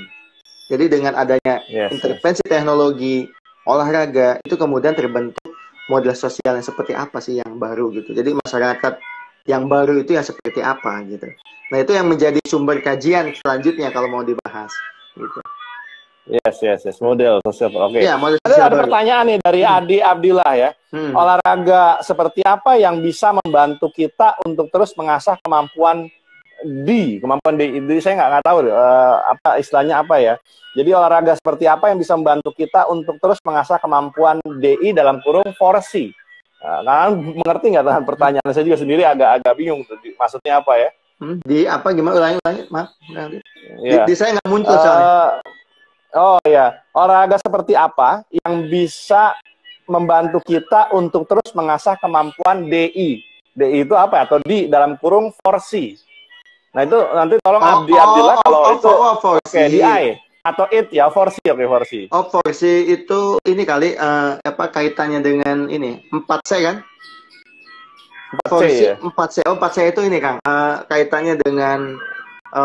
Speaker 2: Jadi dengan adanya intervensi teknologi, olahraga itu kemudian terbentuk model sosial yang seperti apa sih yang baru gitu. Jadi masyarakat yang baru itu yang seperti apa gitu. Nah itu yang menjadi sumber kajian selanjutnya kalau mau dibahas gitu.
Speaker 1: Yes. Model sosial. Oke.
Speaker 2: Ya, ada
Speaker 1: pertanyaan nih dari Adi Abdillah ya. Olahraga seperti apa yang bisa membantu kita untuk terus mengasah kemampuan kemampuan DI saya nggak tahu apa istilahnya apa ya. Jadi olahraga seperti apa yang bisa membantu kita untuk terus mengasah kemampuan DI dalam kurung forsi. Kalian mengerti nggak tahan pertanyaan? Saya juga sendiri agak bingung maksudnya apa ya?
Speaker 2: Di apa gimana ulangi maaf. Di saya nggak muncul soalnya.
Speaker 1: Oh ya, olahraga seperti apa yang bisa membantu kita untuk terus mengasah kemampuan DI? DI itu apa? Atau di dalam kurung forsi. Nah itu nanti tolong Abdillah kalau itu oke DI atau it ya forsi forsi.
Speaker 2: Forsi itu ini kali apa kaitannya dengan ini 4C kan?
Speaker 1: 4C ya?
Speaker 2: 4C. 4C itu ini Kang kaitannya dengan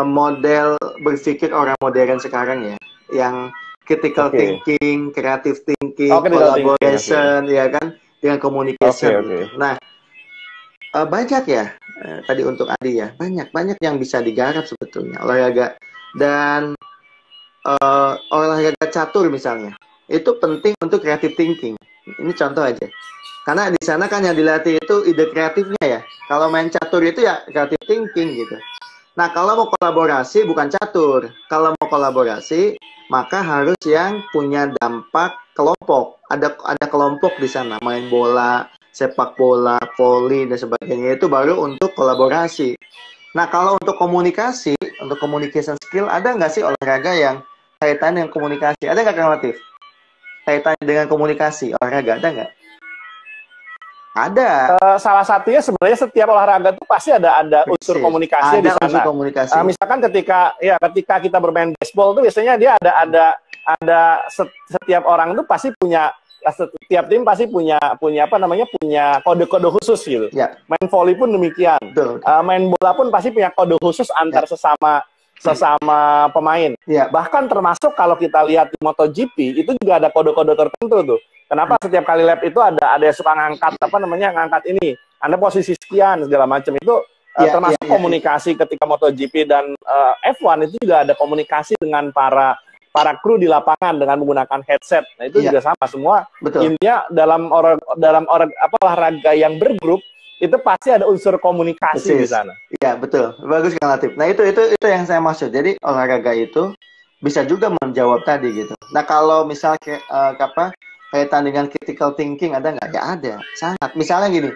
Speaker 2: model berpikir orang modern sekarang ya, yang critical thinking, creative thinking, collaboration ya kan, dengan communication. Gitu. Nah banyak ya tadi untuk Adi ya, banyak yang bisa digarap sebetulnya olahraga dan olahraga catur misalnya itu penting untuk creative thinking. Ini contoh aja, karena di sana kan yang dilatih itu ide kreatifnya ya. Kalau main catur itu ya creative thinking gitu. Nah kalau mau kolaborasi bukan catur, kalau mau kolaborasi maka harus yang punya dampak kelompok. Ada kelompok di sana, main bola, sepak bola, voli dan sebagainya, itu baru untuk kolaborasi. Nah kalau untuk komunikasi, untuk communication skill, ada nggak sih olahraga yang kaitannya dengan komunikasi? Ada nggak Kang Latif? Kaitannya dengan komunikasi, olahraga ada nggak? Ada.
Speaker 1: Salah satunya sebenarnya setiap olahraga itu pasti ada unsur komunikasi di sana. Unsur komunikasi. Misalkan ketika kita bermain baseball itu biasanya dia ada setiap orang itu pasti punya, setiap tim pasti punya apa namanya, punya kode-kode khusus gitu. Ya. Main volley pun demikian. Main bola pun pasti punya kode khusus antar sesama pemain. Ya. Bahkan termasuk kalau kita lihat di MotoGP itu juga ada kode-kode tertentu tuh. Kenapa setiap kali lap itu ada yang suka ngangkat ngangkat ini, Anda posisi sekian segala macam itu termasuk komunikasi ketika MotoGP dan F1 itu juga ada komunikasi dengan para kru di lapangan dengan menggunakan headset. Nah itu juga sama semua. Betul. Intinya dalam olahraga yang bergrup itu pasti ada unsur komunikasi di sana. Iya
Speaker 2: betul, bagus Kang Latif. Nah itu yang saya maksud. Jadi olahraga itu bisa juga menjawab tadi gitu. Nah kalau misalnya kaitan dengan critical thinking ada nggak? Ya ada, sangat. Misalnya gini,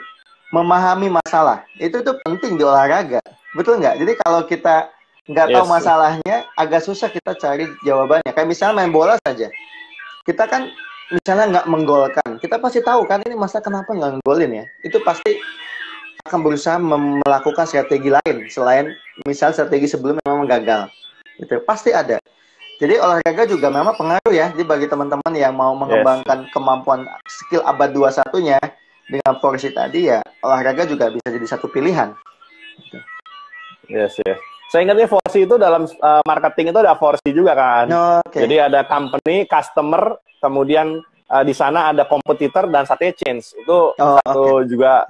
Speaker 2: memahami masalah itu penting di olahraga, betul nggak? Jadi kalau kita nggak tahu masalahnya, agak susah kita cari jawabannya. Kayak misalnya main bola saja, kita kan misalnya nggak menggolkan, kita pasti tahu kan ini masalah kenapa nggak nggolin ya. Itu pasti akan berusaha melakukan strategi lain selain misal strategi sebelumnya memang gagal. Itu pasti ada. Jadi olahraga juga memang pengaruh ya. Jadi bagi teman-teman yang mau mengembangkan kemampuan skill abad 21-nya dengan Forsi tadi ya, olahraga juga bisa jadi satu pilihan.
Speaker 1: Yes. Saya ingatnya Forsi itu dalam marketing itu ada Forsi juga kan. Jadi ada company, customer, kemudian di sana ada kompetitor dan satu change. Itu juga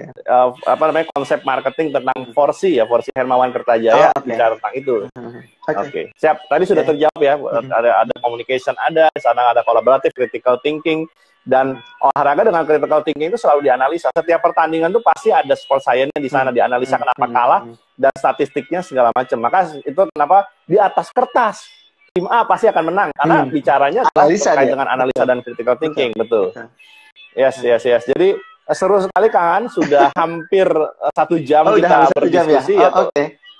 Speaker 1: apa namanya konsep marketing tentang Forsi ya, Forsi Hermawan Kertajaya bicara tentang itu. Oke. Siap. Tadi sudah terjawab ya. Ada communication, ada di sana ada kolaboratif, critical thinking, dan olahraga dengan critical thinking itu selalu dianalisa. Setiap pertandingan itu pasti ada sport science-nya di sana dianalisa kenapa kalah dan statistiknya segala macam. Maka itu kenapa di atas kertas tim A pasti akan menang karena bicaranya terkait dengan analisa dan critical thinking. Betul. Yes. Jadi seru sekali Kang An, sudah hampir 1 jam kita berdiskusi ya.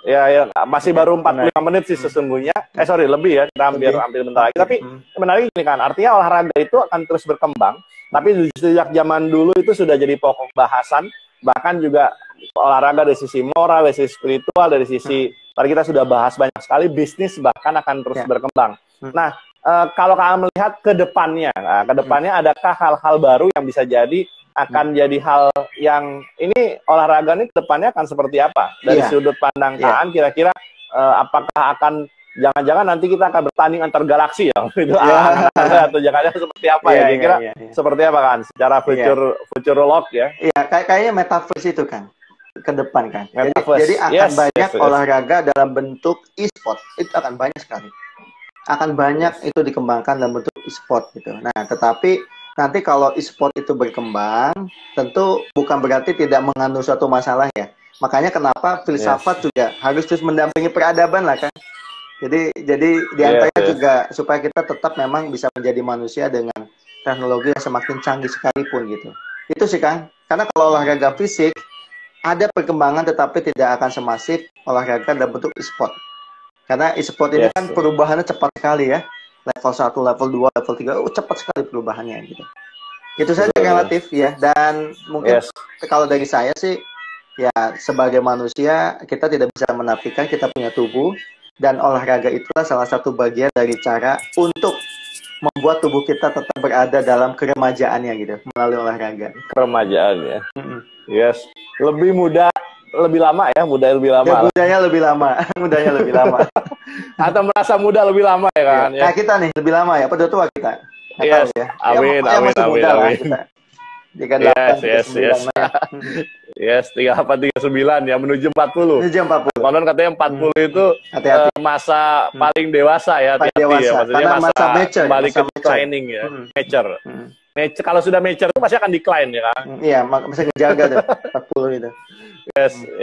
Speaker 1: Ya, masih baru 45 menit sih sesungguhnya. Sorry, lebih ya, kita hampir bentar lagi. Tapi menarik ini kan, artinya olahraga itu akan terus berkembang, tapi sejak zaman dulu itu sudah jadi pokok bahasan, bahkan juga olahraga dari sisi moral, dari sisi spiritual, dari sisi tadi kita sudah bahas banyak sekali, bisnis bahkan akan terus berkembang. Nah, kalau kalian melihat ke depannya, adakah hal-hal baru yang bisa jadi akan jadi hal yang ini olahraga ini ke depannya akan seperti apa? Dari sudut pandang Kang, kira-kira apakah akan jangan-jangan nanti kita akan bertanding antar galaksi ya? Itu atau jangan-jangan seperti apa ya? Kira-kira seperti apa kan? Secara futurolog ya?
Speaker 2: Iya, kayaknya metaverse itu kan ke depan kan. Jadi akan banyak olahraga dalam bentuk e-sport. Itu akan banyak sekali. Akan banyak itu dikembangkan dalam bentuk e-sport gitu. Nah, tetapi nanti kalau e-sport itu berkembang, tentu bukan berarti tidak mengandung suatu masalah ya. Makanya kenapa filsafat juga harus terus mendampingi peradaban lah kan. Jadi di antaranya juga supaya kita tetap memang bisa menjadi manusia dengan teknologi yang semakin canggih sekalipun gitu. Itu sih Kang. Karena kalau olahraga fisik ada perkembangan tetapi tidak akan semasif olahraga dalam bentuk e-sport. Karena e-sport ini kan perubahannya cepat sekali ya. Level 1, level 2, level 3, cepat sekali perubahannya gitu. Itu saja relatif ya. Dan mungkin kalau dari saya sih, ya sebagai manusia kita tidak bisa menafikan kita punya tubuh. Dan olahraga itulah salah satu bagian dari cara untuk membuat tubuh kita tetap berada dalam keremajaannya gitu, melalui olahraga.
Speaker 1: Keremajaan ya. Yes. Lebih muda, lebih lama ya,
Speaker 2: mudanya lebih lama.
Speaker 1: Atau merasa muda lebih lama ya kan?
Speaker 2: Kayak kita nih lebih lama ya, pada tua kita.
Speaker 1: Yes. Amin. Yes, 38, 39 ya, menuju 40. Konon katanya 40 itu masa paling dewasa ya, hati-hati ya. Maksudnya masa kembali ke training ya, mature. Kalau sudah mature itu pasti akan decline ya kan?
Speaker 2: Iya, masih ngejaga tuh 40 itu.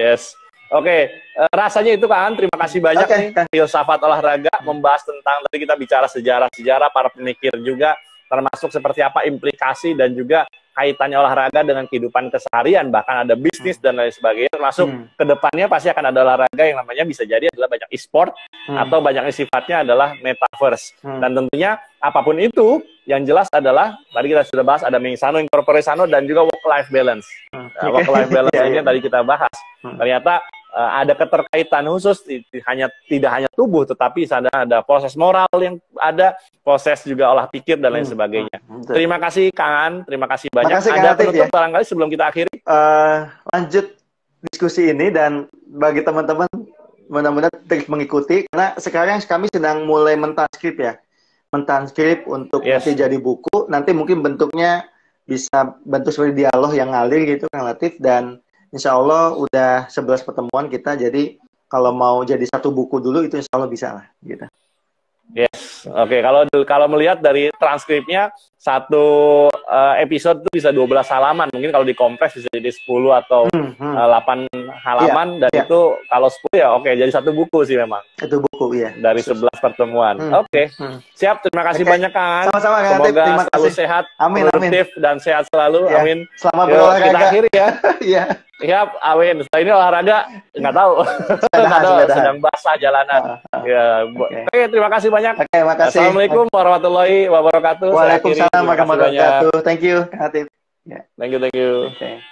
Speaker 1: Yes. Oke, rasanya itu Kang, terima kasih banyak nih filsafat olahraga membahas tentang tadi kita bicara sejarah para pemikir juga, termasuk seperti apa implikasi dan juga kaitannya olahraga dengan kehidupan keseharian, bahkan ada bisnis dan lain sebagainya, termasuk kedepannya pasti akan ada olahraga yang namanya bisa jadi adalah banyak e-sport atau banyak sifatnya adalah metaverse. Dan tentunya apapun itu, yang jelas adalah tadi kita sudah bahas ada mensano, incorpore sano, dan juga work-life balance. Work-life balance ini yang tadi kita bahas. Ternyata ada keterkaitan khusus, tidak hanya tubuh, tetapi ada proses moral yang ada, proses juga olah pikir dan lain sebagainya. Terima kasih Kang An, terima kasih banyak. Ada penutup barangkali sebelum kita akhiri?
Speaker 2: Lanjut diskusi ini, dan bagi teman-teman mudah-mudahan terus mengikuti, karena sekarang kami sedang mulai mentranskrip untuk nanti jadi buku, nanti mungkin bentuknya bisa bentuk seperti dialog yang ngalir gitu, relatif, dan insya Allah udah 11 pertemuan kita, jadi kalau mau jadi satu buku dulu itu insya Allah bisa lah gitu.
Speaker 1: Yes, oke. Kalau melihat dari transkripnya satu episode itu bisa 12 halaman, mungkin kalau dikompres bisa jadi 10 atau 8 halaman dan itu kalau 10 ya oke, jadi satu buku sih memang.
Speaker 2: Itu buku ya.
Speaker 1: Dari 11 pertemuan. Oke. Siap, terima kasih banyak Kang.
Speaker 2: Sama-sama Kang.
Speaker 1: Semoga
Speaker 2: Terima
Speaker 1: selalu
Speaker 2: kasih.
Speaker 1: sehat,
Speaker 2: Amin,
Speaker 1: produktif dan sehat selalu.
Speaker 2: Ya.
Speaker 1: Amin.
Speaker 2: Selamat
Speaker 1: Yuk,
Speaker 2: berolahraga.
Speaker 1: kita akhiri ya.
Speaker 2: Iya.
Speaker 1: Siap, amin. Setelah ini olahraga nggak tahu. Sedang basah jalanan. Ya. Oke, terima kasih banyak.
Speaker 2: Oke, makasih.
Speaker 1: Assalamualaikum warahmatullahi wabarakatuh.
Speaker 2: Waalaikumsalam warahmatullahi wabarakatuh. Thank you, Kang Hatip.
Speaker 1: Thank you.
Speaker 2: Okay.